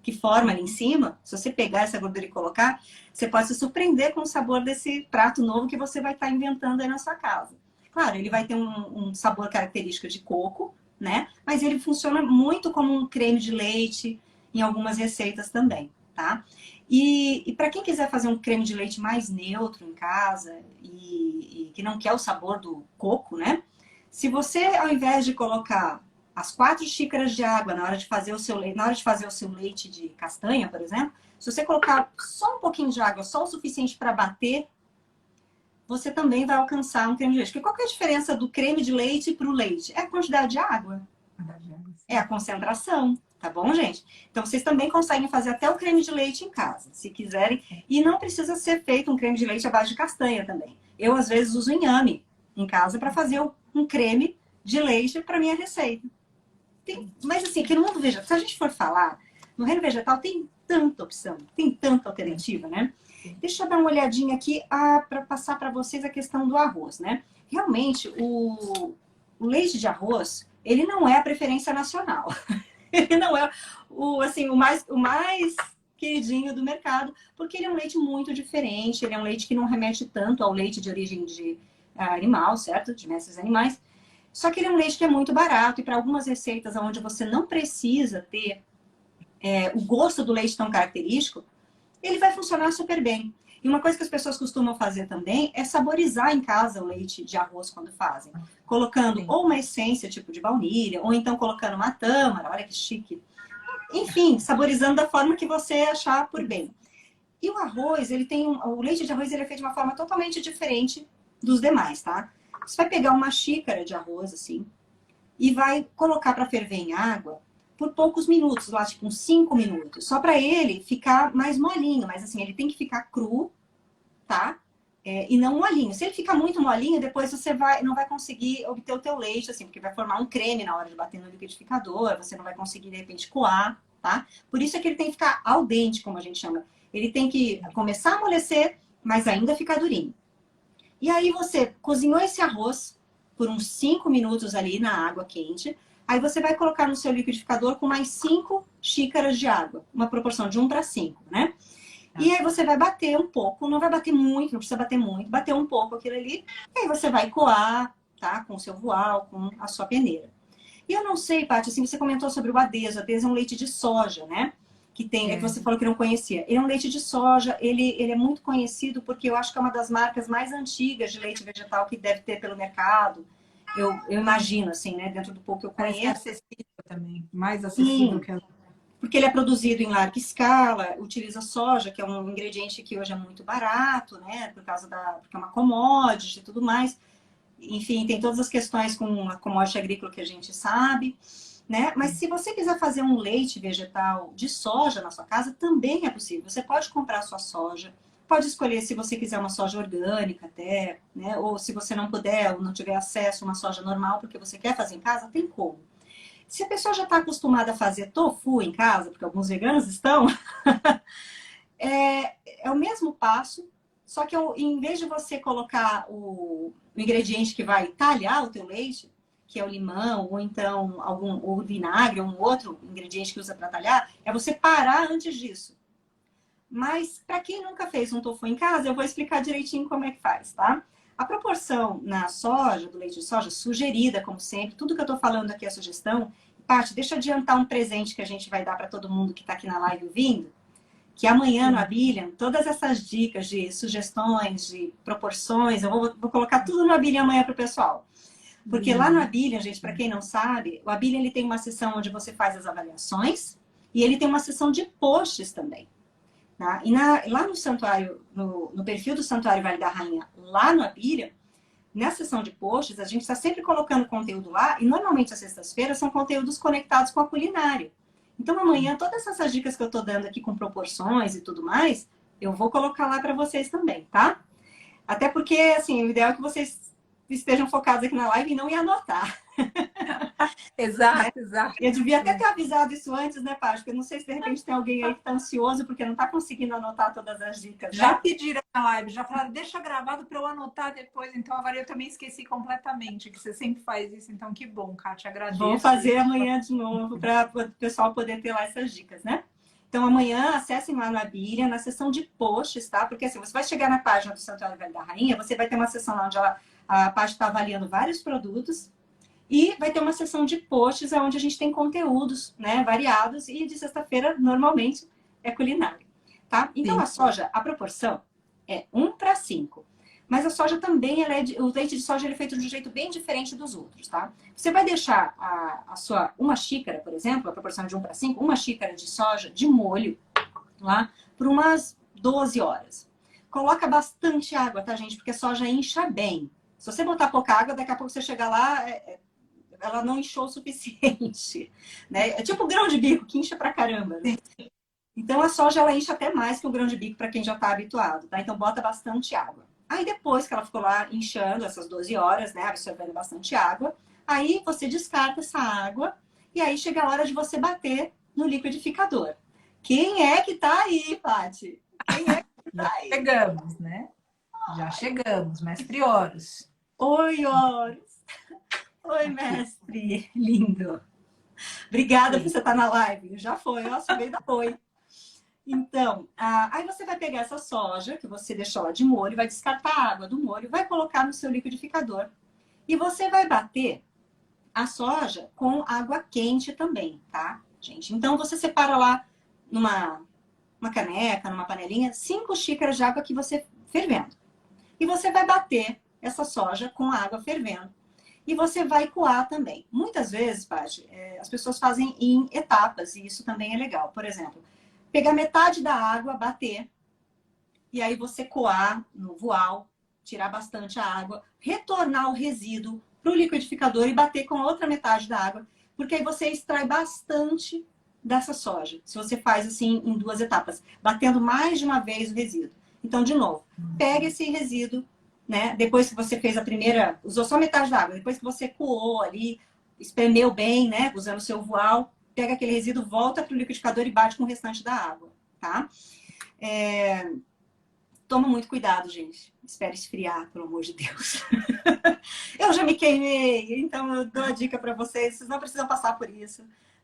que forma ali em cima, se você pegar essa gordura e colocar, você pode se surpreender com o sabor desse prato novo que você vai estar inventando aí na sua casa. Claro, ele vai ter um sabor característico de coco, né? Mas ele funciona muito como um creme de leite em algumas receitas também, tá? E para quem quiser fazer um creme de leite mais neutro em casa e que não quer o sabor do coco, né? Se você, ao invés de colocar as 4 xícaras de água na hora de fazer o seu leite, na hora de fazer o seu leite de castanha, por exemplo, se você colocar só um pouquinho de água, só o suficiente para bater, você também vai alcançar um creme de leite. Porque qual que é a diferença do creme de leite para o leite? É a quantidade de água. É a concentração. Tá bom, gente? Então, vocês também conseguem fazer até o creme de leite em casa, se quiserem. E não precisa ser feito um creme de leite à base de castanha também. Eu, às vezes, uso inhame em casa para fazer um creme de leite para minha receita. Mas, assim, que no mundo vegetal, se a gente for falar, no reino vegetal tem tanta opção, tem tanta alternativa, né? Deixa eu dar uma olhadinha aqui para passar para vocês a questão do arroz, né? Realmente, o leite de arroz, ele não é a preferência nacional. Ele não é o mais queridinho do mercado, porque ele é um leite muito diferente, ele é um leite que não remete tanto ao leite de origem de animal, certo? De mestres animais. Só que ele é um leite que é muito barato e para algumas receitas onde você não precisa ter o gosto do leite tão característico, ele vai funcionar super bem. E uma coisa que as pessoas costumam fazer também é saborizar em casa o leite de arroz quando fazem. Colocando ou uma essência tipo de baunilha, ou então colocando uma tâmara, olha que chique. Enfim, saborizando da forma que você achar por bem. E o arroz, ele tem o leite de arroz ele é feito de uma forma totalmente diferente dos demais, tá? Você vai pegar uma xícara de arroz, assim, e vai colocar para ferver em água por poucos minutos, lá tipo uns 5 minutos, só para ele ficar mais molinho, mas assim, ele tem que ficar cru, tá? E não molinho. Se ele ficar muito molinho, depois você não vai conseguir obter o teu leite, assim, porque vai formar um creme na hora de bater no liquidificador, você não vai conseguir, de repente, coar, tá? Por isso é que ele tem que ficar al dente, como a gente chama. Ele tem que começar a amolecer, mas ainda ficar durinho. E aí você cozinhou esse arroz por uns 5 minutos ali na água quente. Aí você vai colocar no seu liquidificador com mais 5 xícaras de água. Uma proporção de 1 para 5, né? E aí você vai bater um pouco, não vai bater muito, não precisa bater muito, bater um pouco aquilo ali. E aí você vai coar, tá? Com o seu voal, com a sua peneira. E eu não sei, Paty, assim, você comentou sobre o Adeso. O Adeso é um leite de soja, né? Que tem, que você falou que não conhecia. Ele é um leite de soja, ele é muito conhecido porque eu acho que é uma das marcas mais antigas de leite vegetal que deve ter pelo mercado. Eu imagino, assim, né? Dentro do pouco que eu conheço. Parece acessível também, mais acessível que a... Porque ele é produzido em larga escala, utiliza soja, que é um ingrediente que hoje é muito barato, né? Porque é uma commodity e tudo mais. Enfim, tem todas as questões com a commodity agrícola que a gente sabe, né? Mas se você quiser fazer um leite vegetal de soja na sua casa, também é possível. Você pode comprar a sua soja, pode escolher se você quiser uma soja orgânica até, né? Ou se você não puder ou não tiver acesso a uma soja normal porque você quer fazer em casa, tem como. Se a pessoa já está acostumada a fazer tofu em casa, porque alguns veganos estão, é o mesmo passo, só que em vez de você colocar o ingrediente que vai talhar o teu leite, que é o limão, ou então o vinagre, ou um outro ingrediente que usa para talhar, é você parar antes disso. Mas para quem nunca fez um tofu em casa, eu vou explicar direitinho como é que faz, tá? A proporção na soja, do leite de soja, sugerida, como sempre, tudo que eu estou falando aqui é sugestão. Paty, deixa eu adiantar um presente que a gente vai dar para todo mundo que está aqui na live ouvindo, que amanhã no Abilian, todas essas dicas de sugestões, de proporções, eu vou colocar tudo no Abilian amanhã para o pessoal. Porque lá no Abilian, gente, para quem não sabe, o Abilian ele tem uma seção onde você faz as avaliações e ele tem uma seção de posts também. Tá? E lá no santuário, no perfil do Santuário Vale da Rainha, lá no Abilian, na seção de posts, a gente está sempre colocando conteúdo lá, e normalmente as sextas-feiras são conteúdos conectados com a culinária. Então amanhã, todas essas dicas que eu estou dando aqui com proporções e tudo mais, eu vou colocar lá para vocês também, tá? Até porque, assim, o ideal é que vocês estejam focados aqui na live e não em anotar. Exato, exato. Eu devia até ter avisado isso antes, né, Paty? Porque eu não sei se de repente tem alguém aí que está ansioso porque não está conseguindo anotar todas as dicas. Já pediram na live, já falaram, deixa gravado para eu anotar depois. Então, agora eu também esqueci completamente, que você sempre faz isso. Então, que bom, Kátia, agradeço. Vou fazer amanhã de novo para o pessoal poder ter lá essas dicas, né? Então, amanhã, acessem lá no Abilia, na seção de posts, tá? Porque assim, você vai chegar na página do Santuário Vale da Rainha, você vai ter uma seção lá onde a Paty está avaliando vários produtos e vai ter uma seção de posts onde a gente tem conteúdos, né, variados e de sexta-feira, normalmente, é culinária, tá? Então, sim. A soja, a proporção é 1 para 5. Mas a soja também, o leite de soja ele é feito de um jeito bem diferente dos outros, tá? Você vai deixar uma xícara, por exemplo, a proporção de 1 para 5, uma xícara de soja de molho lá por umas 12 horas. Coloca bastante água, tá, gente? Porque a soja incha bem. Se você botar pouca água, daqui a pouco você chega lá, ela não inchou o suficiente, né? É tipo o grão de bico, que incha pra caramba, né? Então, a soja, ela incha até mais que o grão de bico para quem já tá habituado, tá? Então, bota bastante água. Aí, depois que ela ficou lá inchando, essas 12 horas, né? Absorvendo bastante água, aí você descarta essa água e aí chega a hora de você bater no liquidificador. Quem é que tá aí, Paty? Quem é que tá aí? Chegamos, né? Já chegamos, mestre Horus. Oi, Horus. Oi, mestre. Lindo. Obrigada por você estar na live. Já foi, ó, subi da foi. Então, aí você vai pegar essa soja que você deixou lá de molho, vai descartar a água do molho, vai colocar no seu liquidificador. E você vai bater a soja com água quente também, tá, gente? Então, você separa lá numa caneca, numa panelinha, 5 xícaras de água que você fervendo. E você vai bater essa soja com a água fervendo. E você vai coar também. Muitas vezes, Paty, as pessoas fazem em etapas, e isso também é legal. Por exemplo, pegar metade da água, bater, e aí você coar no voal, tirar bastante a água, retornar o resíduo para o liquidificador e bater com a outra metade da água, porque aí você extrai bastante dessa soja. Se você faz assim em 2 etapas, batendo mais de uma vez o resíduo. Então, de novo, pega esse resíduo, né? Depois que você fez a primeira, usou só metade da água, depois que você coou ali, espremeu bem, né? Usando o seu voal, pega aquele resíduo, volta para o liquidificador e bate com o restante da água, tá? Toma muito cuidado, gente. Espera esfriar, pelo amor de Deus. Eu já me queimei, então eu dou a dica para vocês. Vocês não precisam passar por isso.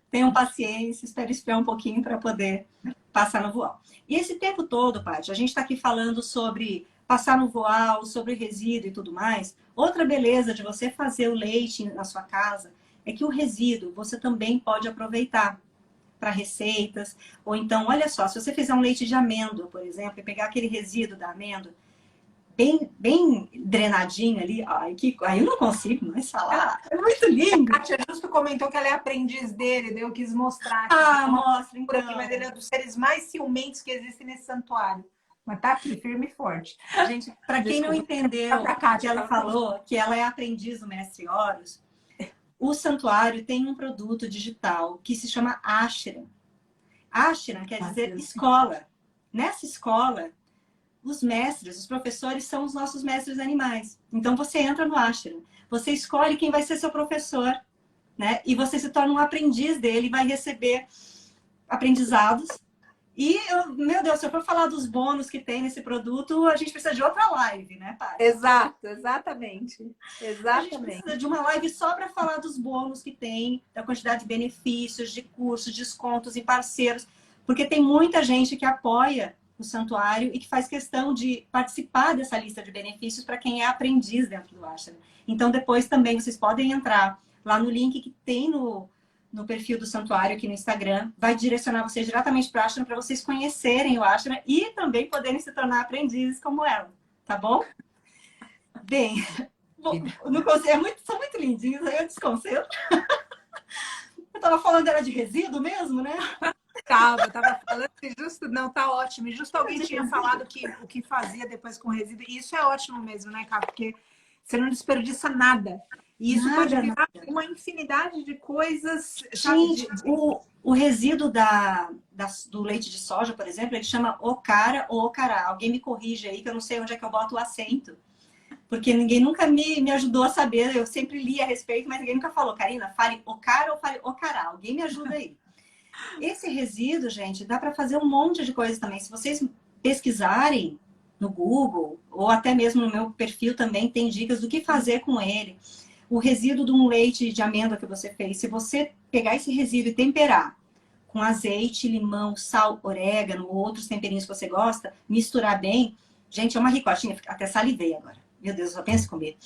Tenham paciência, espere esfriar um pouquinho para poder passar no voal. E esse tempo todo, Paty, a gente está aqui falando sobre passar no voal, sobre resíduo e tudo mais. Outra beleza de você fazer o leite na sua casa é que o resíduo você também pode aproveitar para receitas. Ou então, olha só, se você fizer um leite de amêndoa, por exemplo, e pegar aquele resíduo da amêndoa, bem drenadinho ali, aí eu não consigo mais falar. É muito lindo. A Kátia justo comentou que ela é aprendiz dele, daí eu quis mostrar. Mostra, então. Aqui, mas ele é dos seres mais ciumentos que existem nesse santuário. Mas tá aqui, firme e forte. Gente, para quem não entendeu o que ela falou, que ela é aprendiz do Mestre Horus, o santuário tem um produto digital que se chama Ashram. Ashram quer dizer escola. Nessa escola, os mestres, os professores são os nossos mestres animais. Então você entra no Ashram, você escolhe quem vai ser seu professor, né? E você se torna um aprendiz dele, vai receber aprendizados. E, meu Deus, se eu for falar dos bônus que tem nesse produto, a gente precisa de outra live, né, Paty? Exato, exatamente. A gente precisa de uma live só para falar dos bônus que tem, da quantidade de benefícios, de cursos, descontos em parceiros, porque tem muita gente que apoia o santuário e que faz questão de participar dessa lista de benefícios para quem é aprendiz dentro do Ashram. Então, depois também vocês podem entrar lá no link que tem no perfil do santuário aqui no Instagram, vai direcionar vocês diretamente para o Ashram para vocês conhecerem o Ashram e também poderem se tornar aprendizes como ela, tá bom? Bem, não consigo, são muito lindinhos, aí eu desconcentro. Eu tava falando era de resíduo mesmo, né? Tava falando que justo, não, tá ótimo. E justo alguém tinha falado que o que fazia depois com resíduo, e isso é ótimo mesmo, né, Cá? Porque você não desperdiça nada. E isso pode virar uma infinidade de coisas. Gente, o resíduo do leite de soja, por exemplo, ele chama okara ou ocará. Alguém me corrige aí, que eu não sei onde é que eu boto o acento. Porque ninguém nunca me ajudou a saber. Eu sempre li a respeito, mas ninguém nunca falou. Karina, fale okara ou fale ocará. Alguém me ajuda aí. Esse resíduo, gente, dá para fazer um monte de coisa também. Se vocês pesquisarem no Google, ou até mesmo no meu perfil também, tem dicas do que fazer com ele. O resíduo de um leite de amêndoa que você fez, se você pegar esse resíduo e temperar com azeite, limão, sal, orégano, ou outros temperinhos que você gosta, misturar bem, gente, é uma ricotinha, até salivei agora. Meu Deus, eu só penso em comer.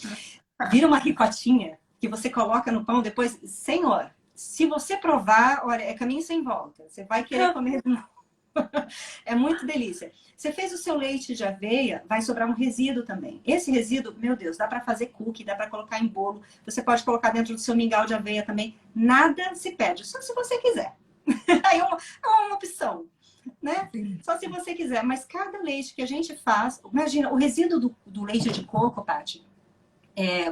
Vira uma ricotinha que você coloca no pão depois, senhor, se você provar, olha, é caminho sem volta. Você vai querer comer de novo. É muito delícia. Você fez o seu leite de aveia, vai sobrar um resíduo também. Esse resíduo, meu Deus, dá para fazer cookie, dá para colocar em bolo. Você pode colocar dentro do seu mingau de aveia também. Nada se perde, só se você quiser. Aí é uma opção, né? Só se você quiser. Mas cada leite que a gente faz, imagina, o resíduo do leite de coco, Paty,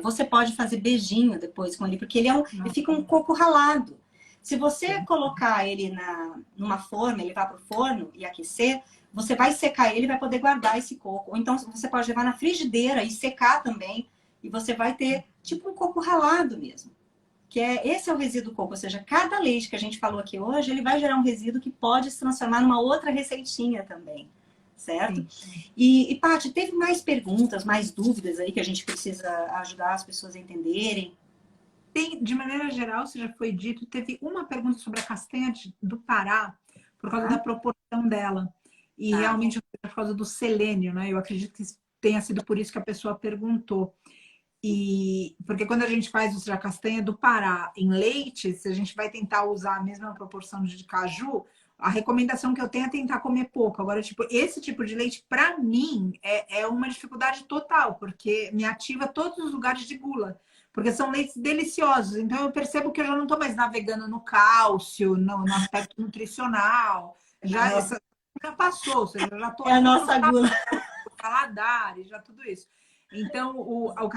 você pode fazer beijinho depois com ele, porque ele fica um coco ralado. Se você colocar ele numa forma, ele vai para o forno e aquecer, você vai secar ele e vai poder guardar esse coco. Ou então você pode levar na frigideira e secar também, e você vai ter tipo um coco ralado mesmo. Esse é o resíduo coco, ou seja, cada leite que a gente falou aqui hoje, ele vai gerar um resíduo que pode se transformar numa outra receitinha também, certo? E Paty, teve mais perguntas, mais dúvidas aí que a gente precisa ajudar as pessoas a entenderem? De maneira geral, se já foi dito, teve uma pergunta sobre a castanha do Pará, por causa da proporção dela. E realmente por causa do selênio, né? Eu acredito que tenha sido por isso que a pessoa perguntou. Porque quando a gente faz a castanha do Pará em leite, se a gente vai tentar usar a mesma proporção de caju, a recomendação que eu tenho é tentar comer pouco. Agora, esse tipo de leite, para mim, é uma dificuldade total, porque me ativa todos os lugares de gula. Porque são leites deliciosos. Então, eu percebo que eu já não estou mais navegando no cálcio, no aspecto nutricional. Já já passou, ou seja, já tô É a indo nossa gula. pro paladar e já tudo isso. Então, a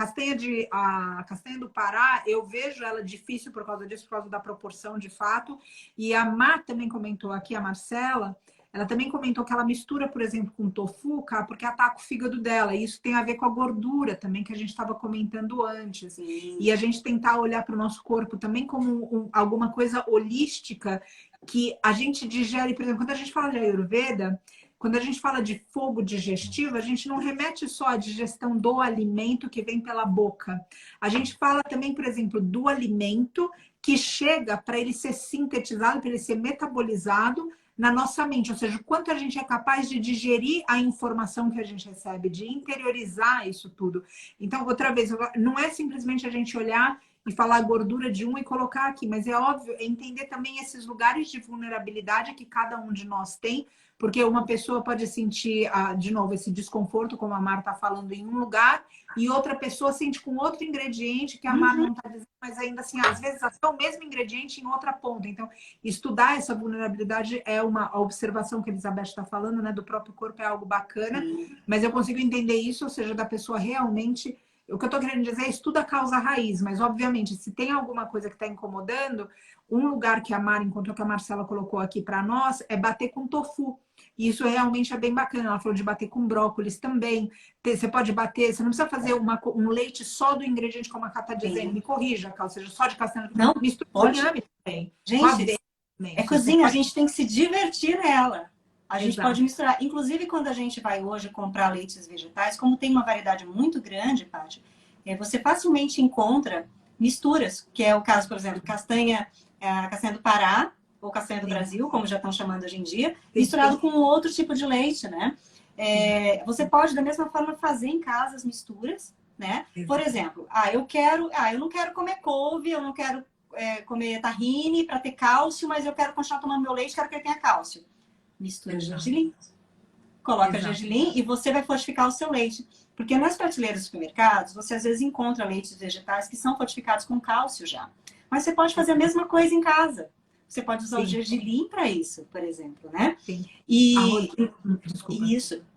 castanha do Pará, eu vejo ela difícil por causa disso, por causa da proporção de fato. E a Mar também comentou aqui, a Marcela, ela também comentou que ela mistura, por exemplo, com tofu, cara, porque ataca o fígado dela. E isso tem a ver com a gordura também, que a gente estava comentando antes. Sim. E a gente tentar olhar para o nosso corpo também como alguma coisa holística que a gente digere. Por exemplo, quando a gente fala de Ayurveda, quando a gente fala de fogo digestivo, a gente não remete só à digestão do alimento que vem pela boca. A gente fala também, por exemplo, do alimento que chega para ele ser sintetizado, para ele ser metabolizado na nossa mente. Ou seja, o quanto a gente é capaz de digerir a informação que a gente recebe, de interiorizar isso tudo. Então, outra vez, não é simplesmente a gente olhar e falar a gordura de um e colocar aqui, mas é óbvio, é entender também esses lugares de vulnerabilidade que cada um de nós tem, porque uma pessoa pode sentir, de novo, esse desconforto, como a Mar está falando, em um lugar, e outra pessoa sente com outro ingrediente que a Mar não está dizendo, mas ainda assim, às vezes, até o mesmo ingrediente em outra ponta. Então, estudar essa vulnerabilidade é a observação que a Elizabeth está falando, né, do próprio corpo é algo bacana, mas eu consigo entender isso, ou seja, da pessoa realmente. O que eu estou querendo dizer é estuda a causa raiz, mas obviamente, se tem alguma coisa que está incomodando, um lugar que a Mar encontrou, que a Marcela colocou aqui para nós, é bater com tofu. E isso realmente é bem bacana. Ela falou de bater com brócolis também. Você pode bater, você não precisa fazer um leite só do ingrediente, como a Cá está dizendo. Me corrija, Cá, ou seja, só de castanha. Não, mistura com pode. inhame também. Gente, é cozinha, a gente tem que se divertir nela. A gente Exato. pode misturar. Inclusive, quando a gente vai hoje comprar leites vegetais, como tem uma variedade muito grande, Paty, você facilmente encontra misturas, que é o caso, por exemplo, castanha do Pará, ou castanha do Brasil, como já estão chamando hoje em dia, misturado com outro tipo de leite, né? Você pode, da mesma forma, fazer em casa as misturas, né? Por exemplo, eu não quero comer couve, eu não quero comer tahine para ter cálcio, mas eu quero continuar tomando meu leite, quero que ele tenha cálcio. Mistura gergelim, coloca gergelim e você vai fortificar o seu leite. Porque nas prateleiras dos supermercados, você às vezes encontra leites vegetais que são fortificados com cálcio já. Mas você pode fazer a mesma coisa em casa. Você pode usar o gergelim para isso, por exemplo, né? Sim. E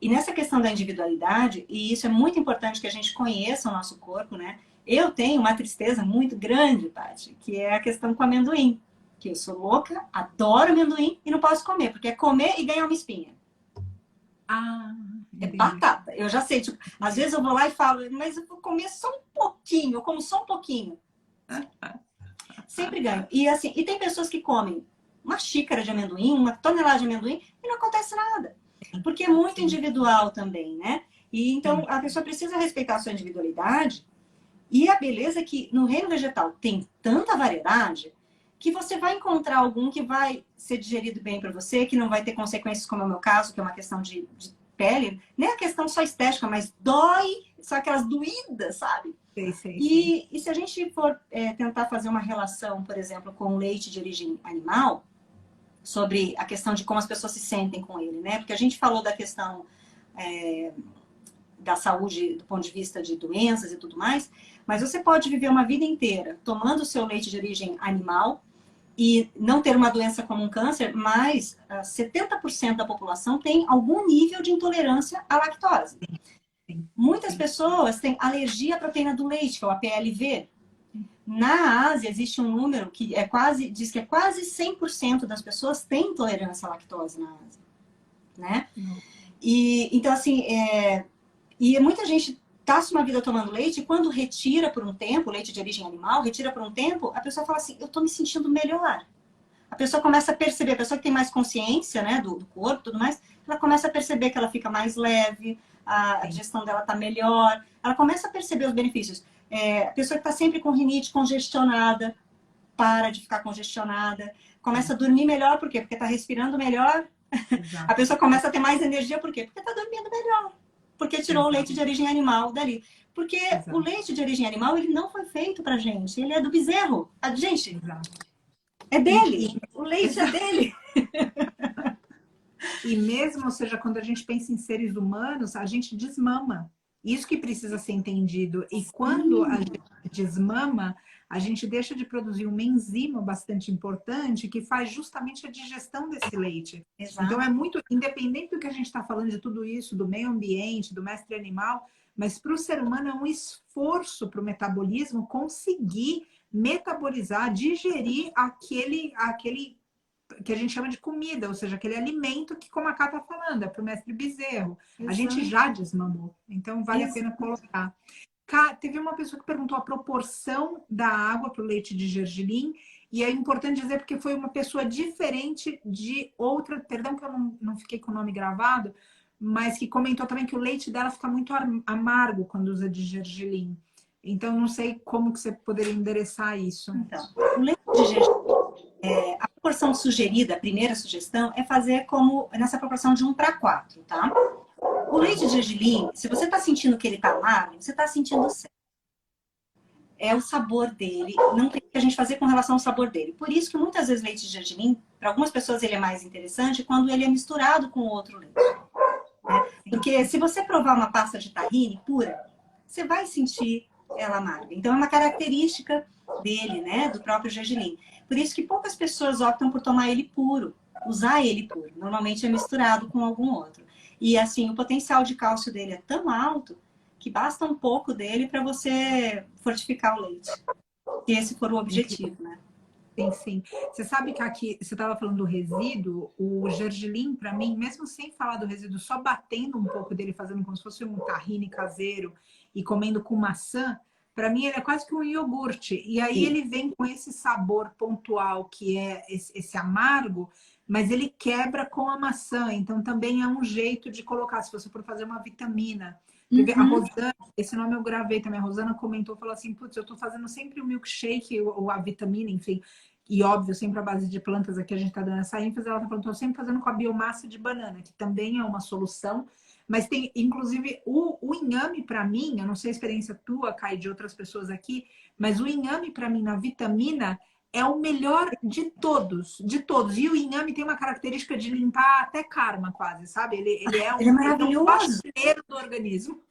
nessa questão da individualidade, e isso é muito importante que a gente conheça o nosso corpo, né? Eu tenho uma tristeza muito grande, Paty, que é a questão com amendoim. Que eu sou louca, adoro amendoim e não posso comer, porque é comer e ganhar uma espinha. É batata. Eu já sei, tipo, às vezes eu vou lá e falo, mas eu vou comer só um pouquinho, eu como só um pouquinho. Sempre ganho. E assim, e tem pessoas que comem uma xícara de amendoim, uma tonelada de amendoim e não acontece nada. Porque é muito individual também, né? E então a pessoa precisa respeitar a sua individualidade. E a beleza é que no reino vegetal tem tanta variedade que você vai encontrar algum que vai ser digerido bem para você, que não vai ter consequências, como é o meu caso, que é uma questão de pele, nem a questão só estética, mas dói, só aquelas doídas, sabe? E se a gente for tentar fazer uma relação, por exemplo, com o leite de origem animal, sobre a questão de como as pessoas se sentem com ele, né? Porque a gente falou da questão da saúde do ponto de vista de doenças e tudo mais, mas você pode viver uma vida inteira tomando o seu leite de origem animal e não ter uma doença como um câncer, mas 70% da população tem algum nível de intolerância à lactose. Muitas pessoas têm alergia à proteína do leite, que é o APLV. Na Ásia existe um número que diz que é quase 100% das pessoas têm intolerância à lactose na Ásia, né? E então assim, e muita gente passa uma vida tomando leite e quando retira por um tempo, leite de origem animal, retira por um tempo, a pessoa fala assim, eu tô me sentindo melhor. A pessoa começa a perceber, a pessoa que tem mais consciência, né, do corpo e tudo mais, ela começa a perceber que ela fica mais leve, a digestão dela tá melhor, ela começa a perceber os benefícios. A pessoa que está sempre com rinite congestionada, para de ficar congestionada, começa a dormir melhor, por quê? Porque está respirando melhor. A pessoa começa a ter mais energia, por quê? Porque está dormindo melhor. Porque tirou o leite de origem animal dali. Porque o leite de origem animal, ele não foi feito pra gente. Ele é do bezerro. Gente, é dele. O leite é dele. E mesmo, ou seja, quando a gente pensa em seres humanos, a gente desmama. Isso que precisa ser entendido. E quando a gente desmama, a gente deixa de produzir uma enzima bastante importante que faz justamente a digestão desse leite. Exato. Então é muito, independente do que a gente está falando de tudo isso, do meio ambiente, do mestre animal, mas para o ser humano é um esforço para o metabolismo conseguir metabolizar, digerir aquele que a gente chama de comida, ou seja, aquele alimento que, como a Cá está falando, é para o mestre bezerro. A gente já desmamou, então vale a pena colocar. Cá, teve uma pessoa que perguntou a proporção da água para o leite de gergelim, e é importante dizer porque foi uma pessoa diferente de outra, perdão que eu não fiquei com o nome gravado, mas que comentou também que o leite dela fica muito amargo quando usa de gergelim. Então, não sei como que você poderia endereçar isso. Então, o leite de gergelim, a proporção sugerida, a primeira sugestão, é fazer como nessa proporção de 1:4, tá? O leite de gergelim, se você está sentindo que ele está amargo, você está sentindo certo. É o sabor dele, não tem o que a gente fazer com relação ao sabor dele. Por isso que muitas vezes leite de gergelim, para algumas pessoas ele é mais interessante quando ele é misturado com outro leite. Né? Porque se você provar uma pasta de tahine pura, você vai sentir ela amarga. Então é uma característica dele, né, do próprio gergelim. Por isso que poucas pessoas optam por tomar ele puro, usar ele puro. Normalmente é misturado com algum outro. E assim, o potencial de cálcio dele é tão alto que basta um pouco dele para você fortificar o leite. Se esse for o objetivo, né? Sim, sim. Você sabe que aqui, você estava falando do resíduo, o gergelim, para mim, mesmo sem falar do resíduo, só batendo um pouco dele, fazendo como se fosse um tahine caseiro e comendo com maçã, para mim ele é quase que um iogurte. E aí Sim. ele vem com esse sabor pontual, que é esse amargo, mas ele quebra com a maçã. Então também é um jeito de colocar, se você for fazer uma vitamina. A Rosana, esse nome eu gravei também, a Rosana comentou, falou assim, putz, eu tô fazendo sempre o milkshake ou a vitamina, enfim, e óbvio, sempre a base de plantas, aqui a gente tá dando essa ênfase, ela tá falando, tô sempre fazendo com a biomassa de banana, que também é uma solução, mas tem, inclusive, o inhame para mim, eu não sei a experiência tua, Kai, de outras pessoas aqui, mas o inhame para mim na vitamina é o melhor de todos, de todos. E o inhame tem uma característica de limpar até karma, quase, sabe? Ele é Ele é um maravilhoso. faxineiro do organismo.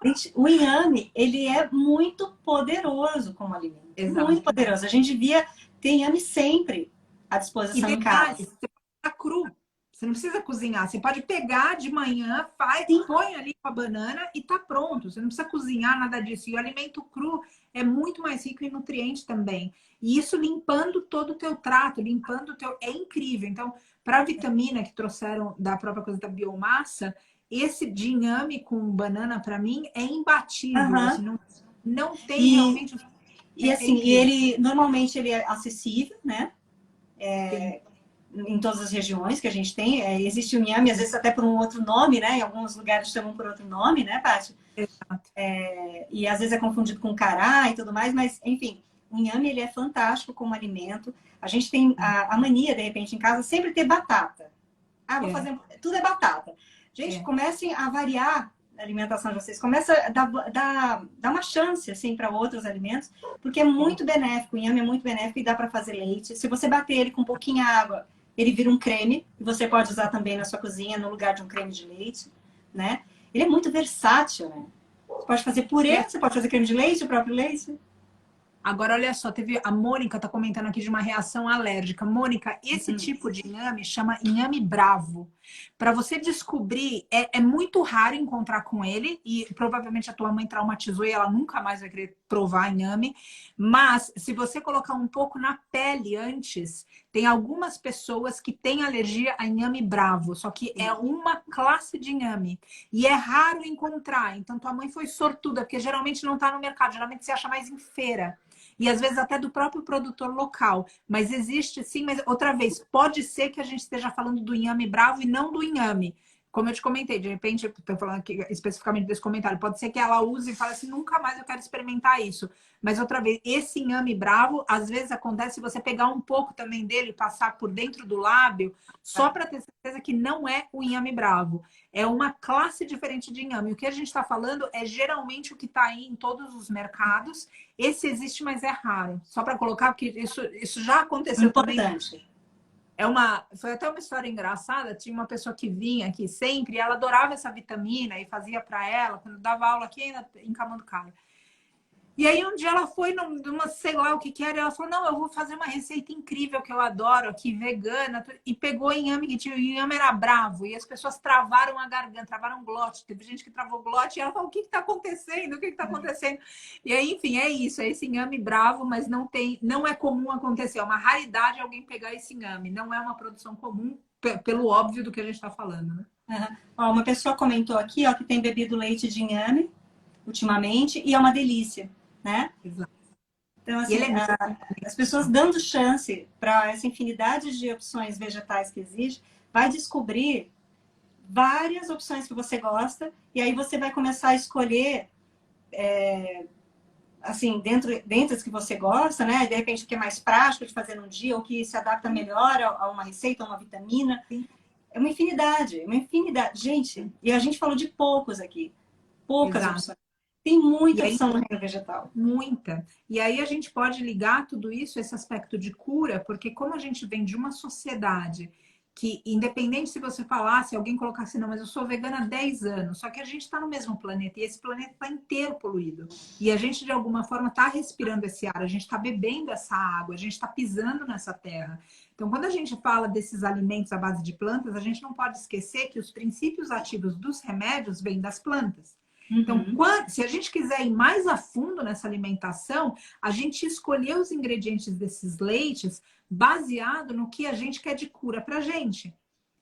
Gente, o inhame, ele é muito poderoso como alimento. Exato. Muito poderoso. A gente devia ter inhame sempre à E disposição em detalhe, casa. você pode pegar cru. Você não precisa cozinhar. Você pode pegar de manhã, faz, Sim. põe ali com a banana e tá pronto. Você não precisa cozinhar nada disso. E o alimento cru é muito mais rico em nutrientes também. E isso limpando todo o teu trato, limpando o teu... É incrível. Então, para a vitamina que trouxeram da própria coisa da biomassa, esse de inhame com banana, para mim, é imbatível. Assim, não tem realmente... E assim, ele normalmente ele é acessível, né? Em todas as regiões que a gente tem. Existe o inhame, às vezes até por um outro nome, né? Em alguns lugares chamam por outro nome, né, Paty? Exato. E às vezes é confundido com cará e tudo mais, mas enfim, o inhame ele é fantástico como alimento. A gente tem a mania, de repente, em casa, sempre ter batata. Ah, vou fazer... Tudo é batata. Gente, comecem a variar a alimentação de vocês. Começa a dar uma chance, assim, para outros alimentos, porque é muito benéfico. O inhame é muito benéfico e dá para fazer leite. Se você bater ele com um pouquinho de água, ele vira um creme. E você pode usar também na sua cozinha, no lugar de um creme de leite, né? Ele é muito versátil, né? Você pode fazer purê, você pode fazer creme de leite, o próprio leite. Agora, olha só, teve a Mônica tá comentando aqui de uma reação alérgica. Mônica, esse tipo de inhame chama inhame bravo. Para você descobrir, é muito raro encontrar com ele e provavelmente a tua mãe traumatizou e ela nunca mais vai querer provar inhame. Mas se você colocar um pouco na pele antes, tem algumas pessoas que têm alergia a inhame bravo, só que é uma classe de inhame e é raro encontrar. Então tua mãe foi sortuda, porque geralmente não tá no mercado, geralmente você acha mais em feira. E às vezes até do próprio produtor local. Mas existe sim, mas outra vez, pode ser que a gente esteja falando do inhame bravo e não do inhame. Como eu te comentei, de repente, estou falando aqui especificamente desse comentário, pode ser que ela use e fale assim, nunca mais eu quero experimentar isso. Mas outra vez, esse inhame bravo, às vezes acontece se você pegar um pouco também dele e passar por dentro do lábio, só para ter certeza que não é o inhame bravo. É uma classe diferente de inhame. O que a gente está falando é geralmente o que está aí em todos os mercados. Esse existe, mas é raro. Só para colocar, porque isso já aconteceu também. Foi até uma história engraçada. Tinha uma pessoa que vinha aqui sempre e ela adorava essa vitamina e fazia para ela, quando dava aula aqui ainda em Camanducaia. E aí um dia ela foi numa, sei lá o que que era, e ela falou, não, eu vou fazer uma receita incrível que eu adoro aqui, vegana, e pegou inhame, que tinha, o inhame era bravo, e as pessoas travaram a garganta, travaram o glote, teve gente que travou o glote, e ela falou, o que está acontecendo? O que está acontecendo? E aí, enfim, é isso, é esse inhame bravo, mas não tem, não é comum acontecer, é uma raridade alguém pegar esse inhame, não é uma produção comum, pelo óbvio do que a gente está falando, né? Uhum. Ó, uma pessoa comentou aqui, ó, que tem bebido leite de inhame ultimamente e é uma delícia, né? Exato. Então, E ele assim, é muito... as pessoas dando chance para essa infinidade de opções vegetais que existe, vai descobrir várias opções que você gosta e aí você vai começar a escolher, assim, dentro das que você gosta, né? De repente, o que é mais prático de fazer num dia ou que se adapta melhor a uma receita, a uma vitamina. É uma infinidade, uma infinidade. Gente, e a gente falou de poucos aqui, poucas Exato. opções. Tem E muita aí, opção no reino vegetal. muita. E aí a gente pode ligar tudo isso, esse aspecto de cura, porque como a gente vem de uma sociedade que, independente se você falasse, alguém colocasse, não, mas eu sou vegana há 10 anos, só que a gente está no mesmo planeta e esse planeta está inteiro poluído. E a gente, de alguma forma, está respirando esse ar, a gente está bebendo essa água, a gente está pisando nessa terra. Então, quando a gente fala desses alimentos à base de plantas, a gente não pode esquecer que os princípios ativos dos remédios vêm das plantas. Então, Uhum. se a gente quiser ir mais a fundo nessa alimentação, a gente escolher os ingredientes desses leites baseado no que a gente quer de cura para a gente.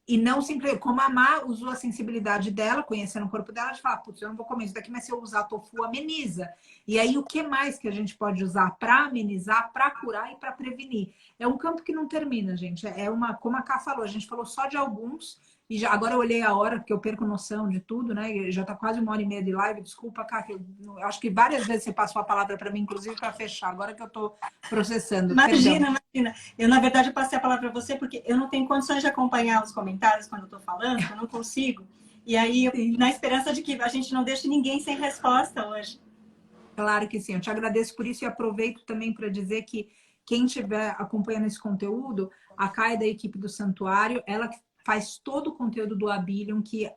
E não simplesmente, como a Má usou a sensibilidade dela, conhecendo o corpo dela, de falar, putz, eu não vou comer isso daqui, mas se eu usar tofu, ameniza. E aí, o que mais que a gente pode usar para amenizar, para curar e para prevenir? É um campo que não termina, gente. É uma, como a Ká falou, a gente falou só de alguns, e já, agora eu olhei a hora, porque eu perco noção de tudo, né? E já está quase 1h30 de live, desculpa, Ká, que eu acho que várias vezes você passou a palavra para mim, inclusive para fechar, agora que eu estou processando, perdão. Imagina, imagina. Eu, na verdade, passei a palavra para você porque eu não tenho condições de acompanhar os comentários quando eu estou falando, eu não consigo. E aí, Sim. na esperança de que a gente não deixe ninguém sem resposta hoje. Claro que sim, eu te agradeço por isso e aproveito também para dizer que quem estiver acompanhando esse conteúdo, a Kai é da equipe do Santuário, ela faz todo o conteúdo do Abilium, que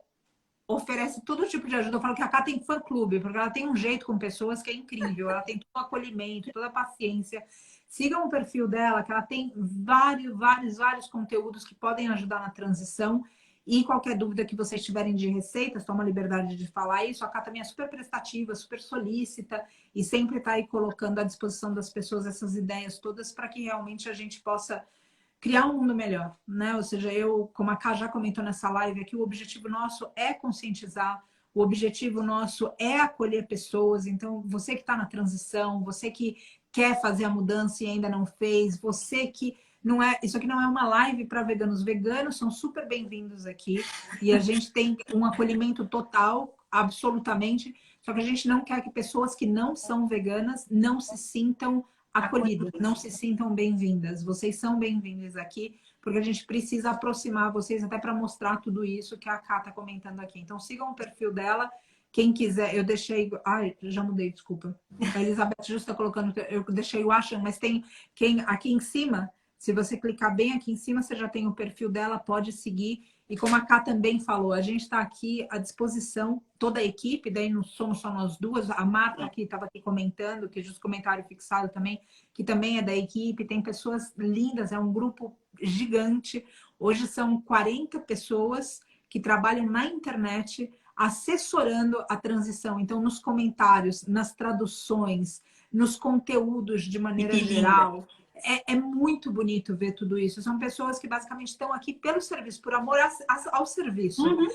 oferece todo tipo de ajuda. Eu falo que a Kai tem fã-clube, porque ela tem um jeito com pessoas que é incrível, ela tem todo o acolhimento, toda a paciência. Sigam o perfil dela, que ela tem vários conteúdos que podem ajudar na transição. E qualquer dúvida que vocês tiverem de receitas, toma a liberdade de falar isso. A Cá também é super prestativa, super solícita e sempre está aí colocando à disposição das pessoas essas ideias todas para que realmente a gente possa criar um mundo melhor, né? Ou seja, eu, como a Cá já comentou nessa live aqui, o objetivo nosso é conscientizar, o objetivo nosso é acolher pessoas. Então, você que está na transição, você que quer fazer a mudança e ainda não fez, você que não é, isso aqui não é uma live para veganos. Veganos são super bem-vindos aqui e a gente tem um acolhimento total, absolutamente. Só que a gente não quer que pessoas que não são veganas não se sintam acolhidas, não se sintam bem-vindas. Vocês são bem-vindas aqui, porque a gente precisa aproximar vocês até para mostrar tudo isso que a Cá está comentando aqui. Então sigam o perfil dela. Quem quiser, eu deixei. Ai, já mudei, desculpa. A Elizabeth justo está colocando, eu deixei o Achan, mas tem quem aqui em cima. Se você clicar bem aqui em cima, você já tem o perfil dela, pode seguir. E como a Ká também falou, a gente está aqui à disposição, toda a equipe, daí não somos só nós duas, a Marta aqui estava aqui comentando, que justo comentário fixado também, que também é da equipe, tem pessoas lindas, é um grupo gigante. Hoje são 40 pessoas que trabalham na internet assessorando a transição. Então, nos comentários, nas traduções, nos conteúdos de E maneira que linda. geral. É muito bonito ver tudo isso. São pessoas que basicamente estão aqui pelo serviço, por amor ao serviço. Uhum.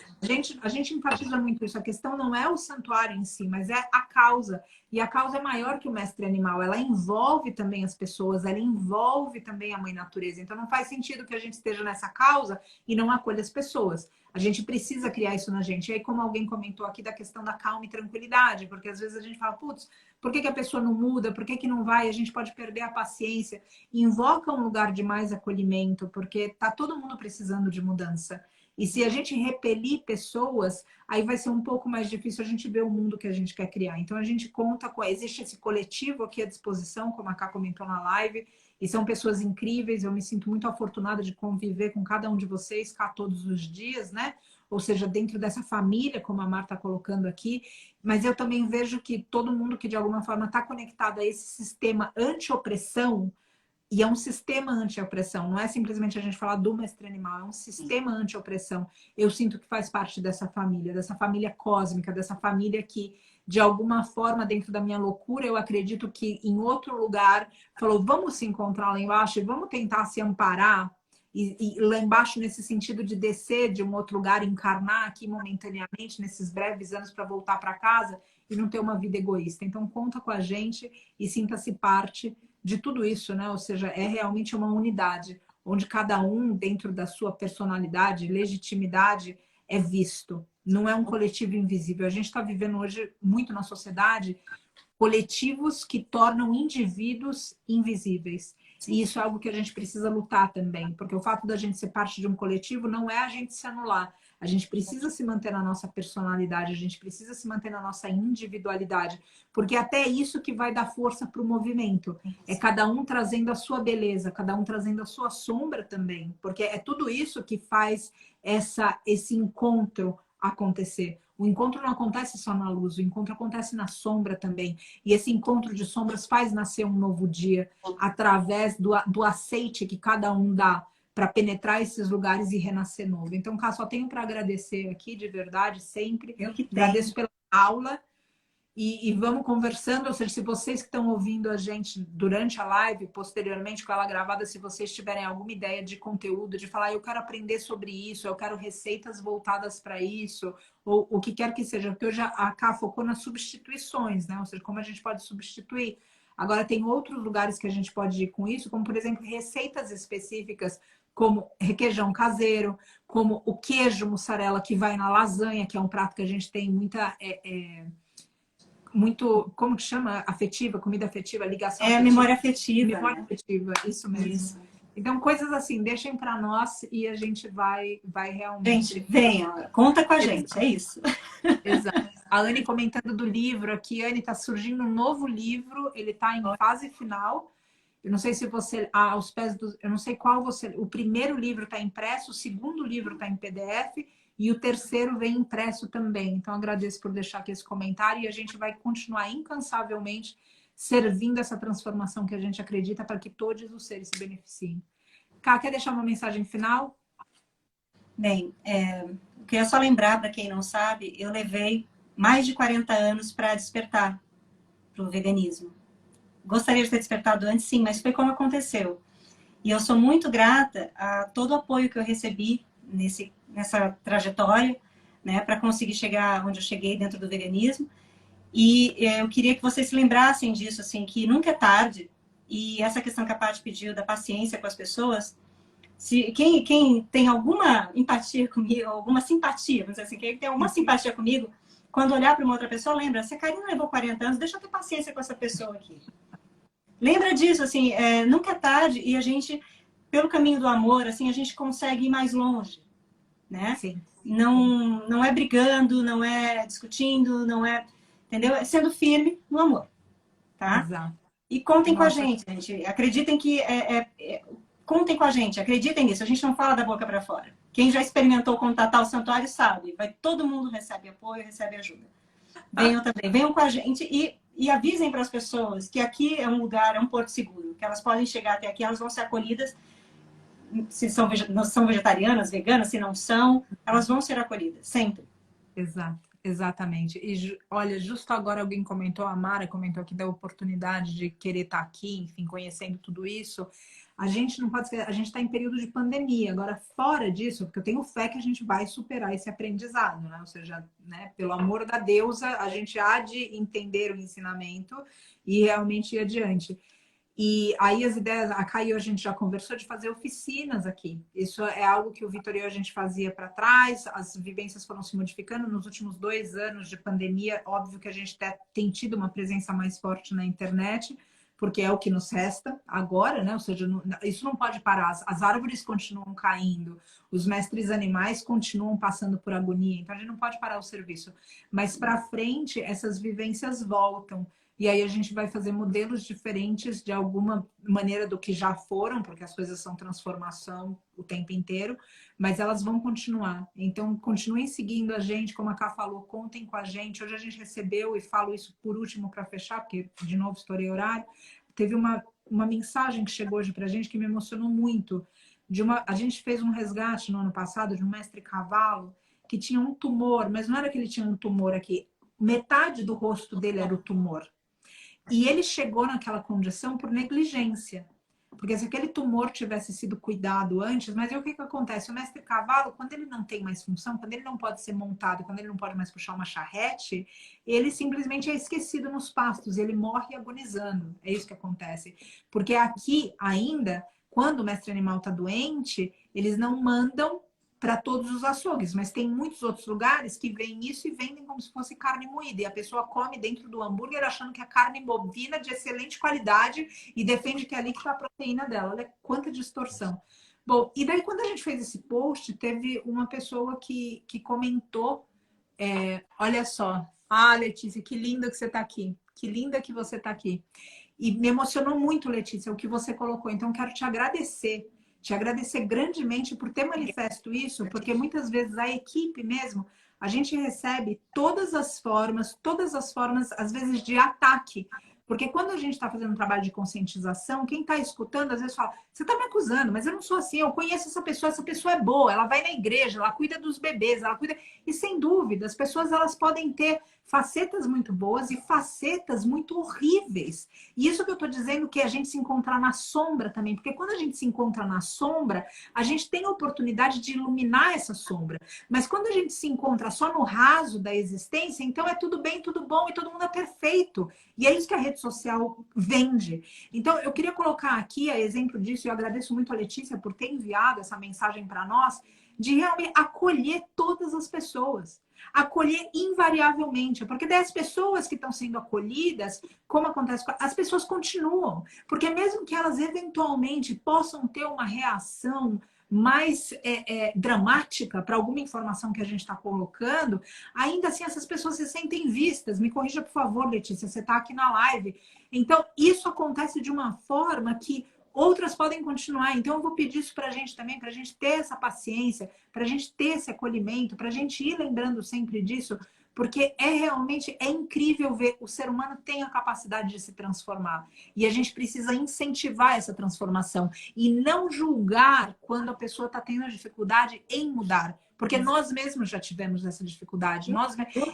A gente enfatiza muito isso. A questão não é o santuário em si, mas é a causa. E a causa é maior que o mestre animal. Ela envolve também as pessoas, ela envolve também a mãe natureza. Então não faz sentido que a gente esteja nessa causa e não acolha as pessoas. A gente precisa criar isso na gente. E aí, como alguém comentou aqui da questão da calma e tranquilidade, porque às vezes a gente fala, putz, por que a pessoa não muda? Por que não vai? A gente pode perder a paciência. Invoca um lugar de mais acolhimento, porque tá todo mundo precisando de mudança. E se a gente repelir pessoas, aí vai ser um pouco mais difícil a gente ver o mundo que a gente quer criar. Então a gente conta com, existe esse coletivo aqui à disposição, como a Ká comentou na live, e são pessoas incríveis. Eu me sinto muito afortunada de conviver com cada um de vocês cá todos os dias, né? Ou seja, dentro dessa família, como a Marta está colocando aqui, mas eu também vejo que todo mundo que de alguma forma está conectado a esse sistema anti-opressão, e é um sistema anti-opressão, não é simplesmente a gente falar do mestre animal, é um sistema anti-opressão. Eu sinto que faz parte dessa família cósmica, dessa família que, de alguma forma, dentro da minha loucura, eu acredito que em outro lugar falou, vamos se encontrar lá embaixo e vamos tentar se amparar. E lá embaixo, nesse sentido de descer de um outro lugar, encarnar aqui momentaneamente, nesses breves anos para voltar para casa e não ter uma vida egoísta. Então, conta com a gente e sinta-se parte de tudo isso, né? Ou seja, é realmente uma unidade, onde cada um, dentro da sua personalidade, legitimidade, é visto. Não é um coletivo invisível. A gente está vivendo hoje muito na sociedade coletivos que tornam indivíduos invisíveis. Sim. E isso é algo que a gente precisa lutar também, porque o fato da gente ser parte de um coletivo não é a gente se anular. A gente precisa se manter na nossa personalidade, a gente precisa se manter na nossa individualidade, porque até isso que vai dar força para o movimento. É cada um trazendo a sua beleza, cada um trazendo a sua sombra também, porque é tudo isso que faz esse encontro acontecer. O encontro não acontece só na luz, o encontro acontece na sombra também. E esse encontro de sombras faz nascer um novo dia através do aceite que cada um dá para penetrar esses lugares e renascer novo. Então, Cá, só tenho para agradecer aqui, de verdade, sempre. Eu que agradeço pela aula. E vamos conversando, ou seja, se vocês que estão ouvindo a gente durante a live, posteriormente com ela gravada, se vocês tiverem alguma ideia de conteúdo, de falar, eu quero aprender sobre isso, eu quero receitas voltadas para isso, ou o que quer que seja, porque hoje a Cá focou nas substituições, né? Ou seja, como a gente pode substituir. Agora tem outros lugares que a gente pode ir com isso, como por exemplo, receitas específicas, como requeijão caseiro, como o queijo mussarela que vai na lasanha, que é um prato que a gente tem muita... muito, como que chama? Afetiva, comida afetiva, ligação afetiva. Memória afetiva. Memória afetiva, isso mesmo. Isso. Então, coisas assim, deixem para nós e a gente vai realmente... Gente, venha, conta com a gente, é isso. Exato. A Anne comentando do livro aqui, Anne, está surgindo um novo livro, ele está em fase final. Eu não sei se você, aos pés do... Eu não sei qual você... O primeiro livro está impresso, o segundo livro está em PDF... E o terceiro vem impresso também. Então, agradeço por deixar aqui esse comentário. E a gente vai continuar incansavelmente servindo essa transformação que a gente acredita para que todos os seres se beneficiem. Cá, quer deixar uma mensagem final? Bem, eu queria só lembrar, para quem não sabe, eu levei mais de 40 anos para despertar para o veganismo. Gostaria de ter despertado antes, sim, mas foi como aconteceu. E eu sou muito grata a todo o apoio que eu recebi nessa trajetória, né, para conseguir chegar onde eu cheguei dentro do veganismo. E eu queria que vocês se lembrassem disso, assim, que nunca é tarde. E essa questão que a Paty pediu da paciência com as pessoas, quem tem alguma empatia comigo, alguma simpatia, vamos dizer assim, quem tem alguma simpatia comigo, quando olhar para uma outra pessoa, lembra, se a Karina levou 40 anos, deixa eu ter paciência com essa pessoa aqui. Lembra disso, assim, nunca é tarde e a gente, pelo caminho do amor, assim, a gente consegue ir mais longe, né? Sim. Não é brigando, não é discutindo, não é, entendeu? É sendo firme no amor, tá? Exato. E contem com a gente, gente. Acreditem que contem com a gente, acreditem nisso. A gente não fala da boca para fora. Quem já experimentou contatar o santuário sabe. Todo mundo recebe apoio, recebe ajuda. Venham também, venham com a gente e avisem para as pessoas que aqui é um lugar, é um porto seguro, que elas podem chegar até aqui, elas vão ser acolhidas. Se são vegetarianas, veganas, se não são, elas vão ser acolhidas, sempre. Exato, exatamente. E olha, justo agora alguém comentou, a Mara comentou aqui da oportunidade de querer estar aqui, enfim, conhecendo tudo isso. A gente não pode esquecer, a gente está em período de pandemia. Agora, fora disso, porque eu tenho fé que a gente vai superar esse aprendizado, né? Ou seja, né, pelo amor da deusa, a gente há de entender o ensinamento e realmente ir adiante. E aí as ideias, a Kai e eu, a gente já conversou de fazer oficinas aqui. Isso é algo que o Vitor e eu a gente fazia para trás, as vivências foram se modificando nos últimos 2 anos de pandemia. Óbvio que a gente tem tido uma presença mais forte na internet, porque é o que nos resta agora, né? Ou seja, isso não pode parar. As árvores continuam caindo, os mestres animais continuam passando por agonia, então a gente não pode parar o serviço. Mas para frente, essas vivências voltam. e aí a gente vai fazer modelos diferentes de alguma maneira do que já foram, porque as coisas são transformação o tempo inteiro, mas elas vão continuar. Então, continuem seguindo a gente, como a Ká falou, contem com a gente. Hoje a gente recebeu, e falo isso por último para fechar, porque de novo estourei horário, teve uma mensagem que chegou hoje para a gente que me emocionou muito. A gente fez um resgate no ano passado de um mestre cavalo que tinha um tumor, mas não era que ele tinha um tumor aqui, metade do rosto dele era o tumor. E ele chegou naquela condição por negligência. Porque se aquele tumor tivesse sido cuidado antes, mas aí o que acontece? O mestre cavalo, quando ele não tem mais função, quando ele não pode ser montado, quando ele não pode mais puxar uma charrete, ele simplesmente é esquecido nos pastos, ele morre agonizando. É isso que acontece. Porque aqui ainda, quando o mestre animal está doente, eles não mandam para todos os açougues, mas tem muitos outros lugares que veem isso e vendem como se fosse carne moída. E a pessoa come dentro do hambúrguer achando que é carne bovina de excelente qualidade e defende que é ali que está a proteína dela. Olha quanta distorção. Bom, e daí quando a gente fez esse post, teve uma pessoa que comentou, olha só, Letícia, que linda que você está aqui, que linda que você está aqui. E me emocionou muito, Letícia, o que você colocou. Então, quero te agradecer grandemente por ter manifesto isso, porque muitas vezes a equipe mesmo, a gente recebe todas as formas, às vezes, de ataque. Porque quando a gente está fazendo um trabalho de conscientização, quem está escutando, às vezes fala, você está me acusando, mas eu não sou assim, eu conheço essa pessoa é boa, ela vai na igreja, ela cuida dos bebês, ela cuida... E sem dúvida, as pessoas elas podem ter facetas muito boas e facetas muito horríveis. E isso que eu estou dizendo que a gente se encontrar na sombra também, porque quando a gente se encontra na sombra, a gente tem a oportunidade de iluminar essa sombra. Mas quando a gente se encontra só no raso da existência, então é tudo bem, tudo bom e todo mundo é perfeito. E é isso que a rede social vende. Então, eu queria colocar aqui a exemplo disso, e eu agradeço muito a Letícia por ter enviado essa mensagem para nós, de realmente acolher todas as pessoas. Acolher invariavelmente, porque daí as pessoas que estão sendo acolhidas, como acontece, as pessoas continuam, porque mesmo que elas eventualmente possam ter uma reação mais dramática para alguma informação que a gente está colocando, ainda assim essas pessoas se sentem vistas. Me corrija, por favor, Letícia, você está aqui na live. Então, isso acontece de uma forma que outras podem continuar. Então, eu vou pedir isso para a gente também, para a gente ter essa paciência, para a gente ter esse acolhimento, para a gente ir lembrando sempre disso, porque realmente incrível ver o ser humano tem a capacidade de se transformar. E a gente precisa incentivar essa transformação e não julgar quando a pessoa está tendo dificuldade em mudar. Porque nós mesmos já tivemos essa dificuldade.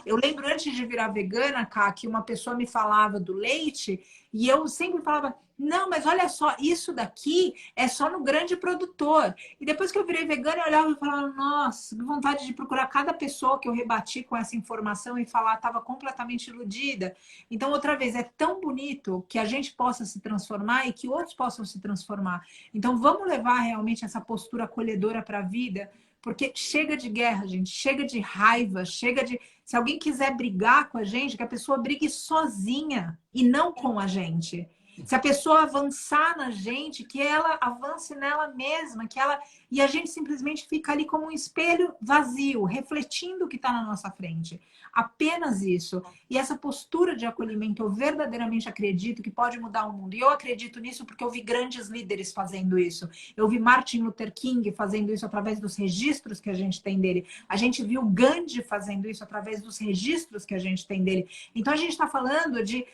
Eu lembro antes de virar vegana, Ká, que uma pessoa me falava do leite e eu sempre falava, não, mas olha só, isso daqui é só no grande produtor. E depois que eu virei vegana, eu olhava e falava, nossa, que vontade de procurar cada pessoa que eu rebati com essa informação e falar, estava completamente iludida. Então, outra vez, é tão bonito que a gente possa se transformar e que outros possam se transformar. Então, vamos levar realmente essa postura acolhedora para a vida, porque chega de guerra, gente, chega de raiva, chega de... Se alguém quiser brigar com a gente, que a pessoa brigue sozinha e não com a gente. Se a pessoa avançar na gente, que ela avance nela mesma, que ela... E a gente simplesmente fica ali como um espelho vazio, refletindo o que está na nossa frente. Apenas isso. E essa postura de acolhimento, eu verdadeiramente acredito que pode mudar o mundo. E eu acredito nisso porque eu vi grandes líderes fazendo isso. Eu vi Martin Luther King fazendo isso através dos registros que a gente tem dele. A gente viu Gandhi fazendo isso através dos registros que a gente tem dele. Então a gente está falando de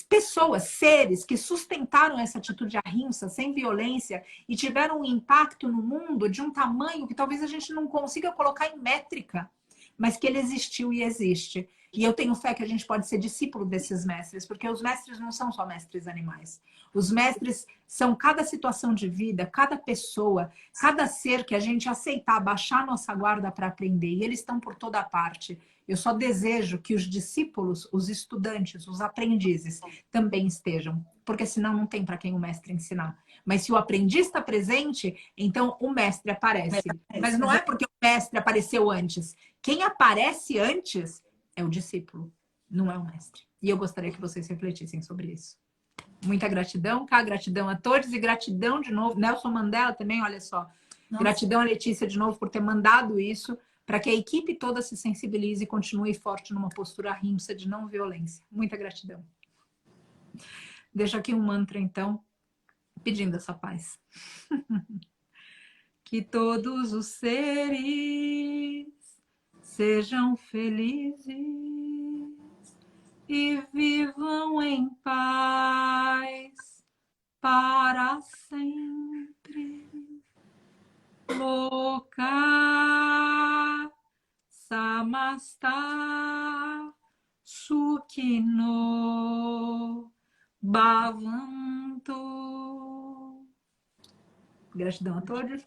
pessoas, seres que sustentaram essa atitude ahimsa, sem violência, e tiveram um impacto no mundo de um tamanho que talvez a gente não consiga colocar em métrica, mas que ele existiu e existe. E eu tenho fé que a gente pode ser discípulo desses mestres, porque os mestres não são só mestres animais. Os mestres são cada situação de vida, cada pessoa, cada ser que a gente aceitar, baixar nossa guarda para aprender. E eles estão por toda parte. Eu só desejo que os discípulos, os estudantes, os aprendizes também estejam, porque senão não tem para quem o mestre ensinar. Mas se o aprendiz está presente, então o mestre aparece. Mas não é porque o mestre apareceu antes. Quem aparece antes é o discípulo, não é o mestre. E eu gostaria que vocês refletissem sobre isso. Muita gratidão, Ká, gratidão a todos e gratidão de novo. Nelson Mandela também, olha só. Nossa. Gratidão a Letícia de novo por ter mandado isso, para que a equipe toda se sensibilize e continue forte numa postura ahimsa de não violência. Muita gratidão. Deixo aqui um mantra, então, pedindo essa paz. Que todos os seres sejam felizes e vivam em paz para sempre. Loka Samasta Sukhino Bhavantu. Gratidão a todos.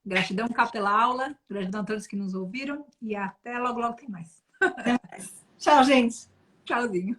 Gratidão, Capela Aula. Gratidão a todos que nos ouviram. E até logo, logo tem mais. Até mais. Tchau, gente. Tchauzinho.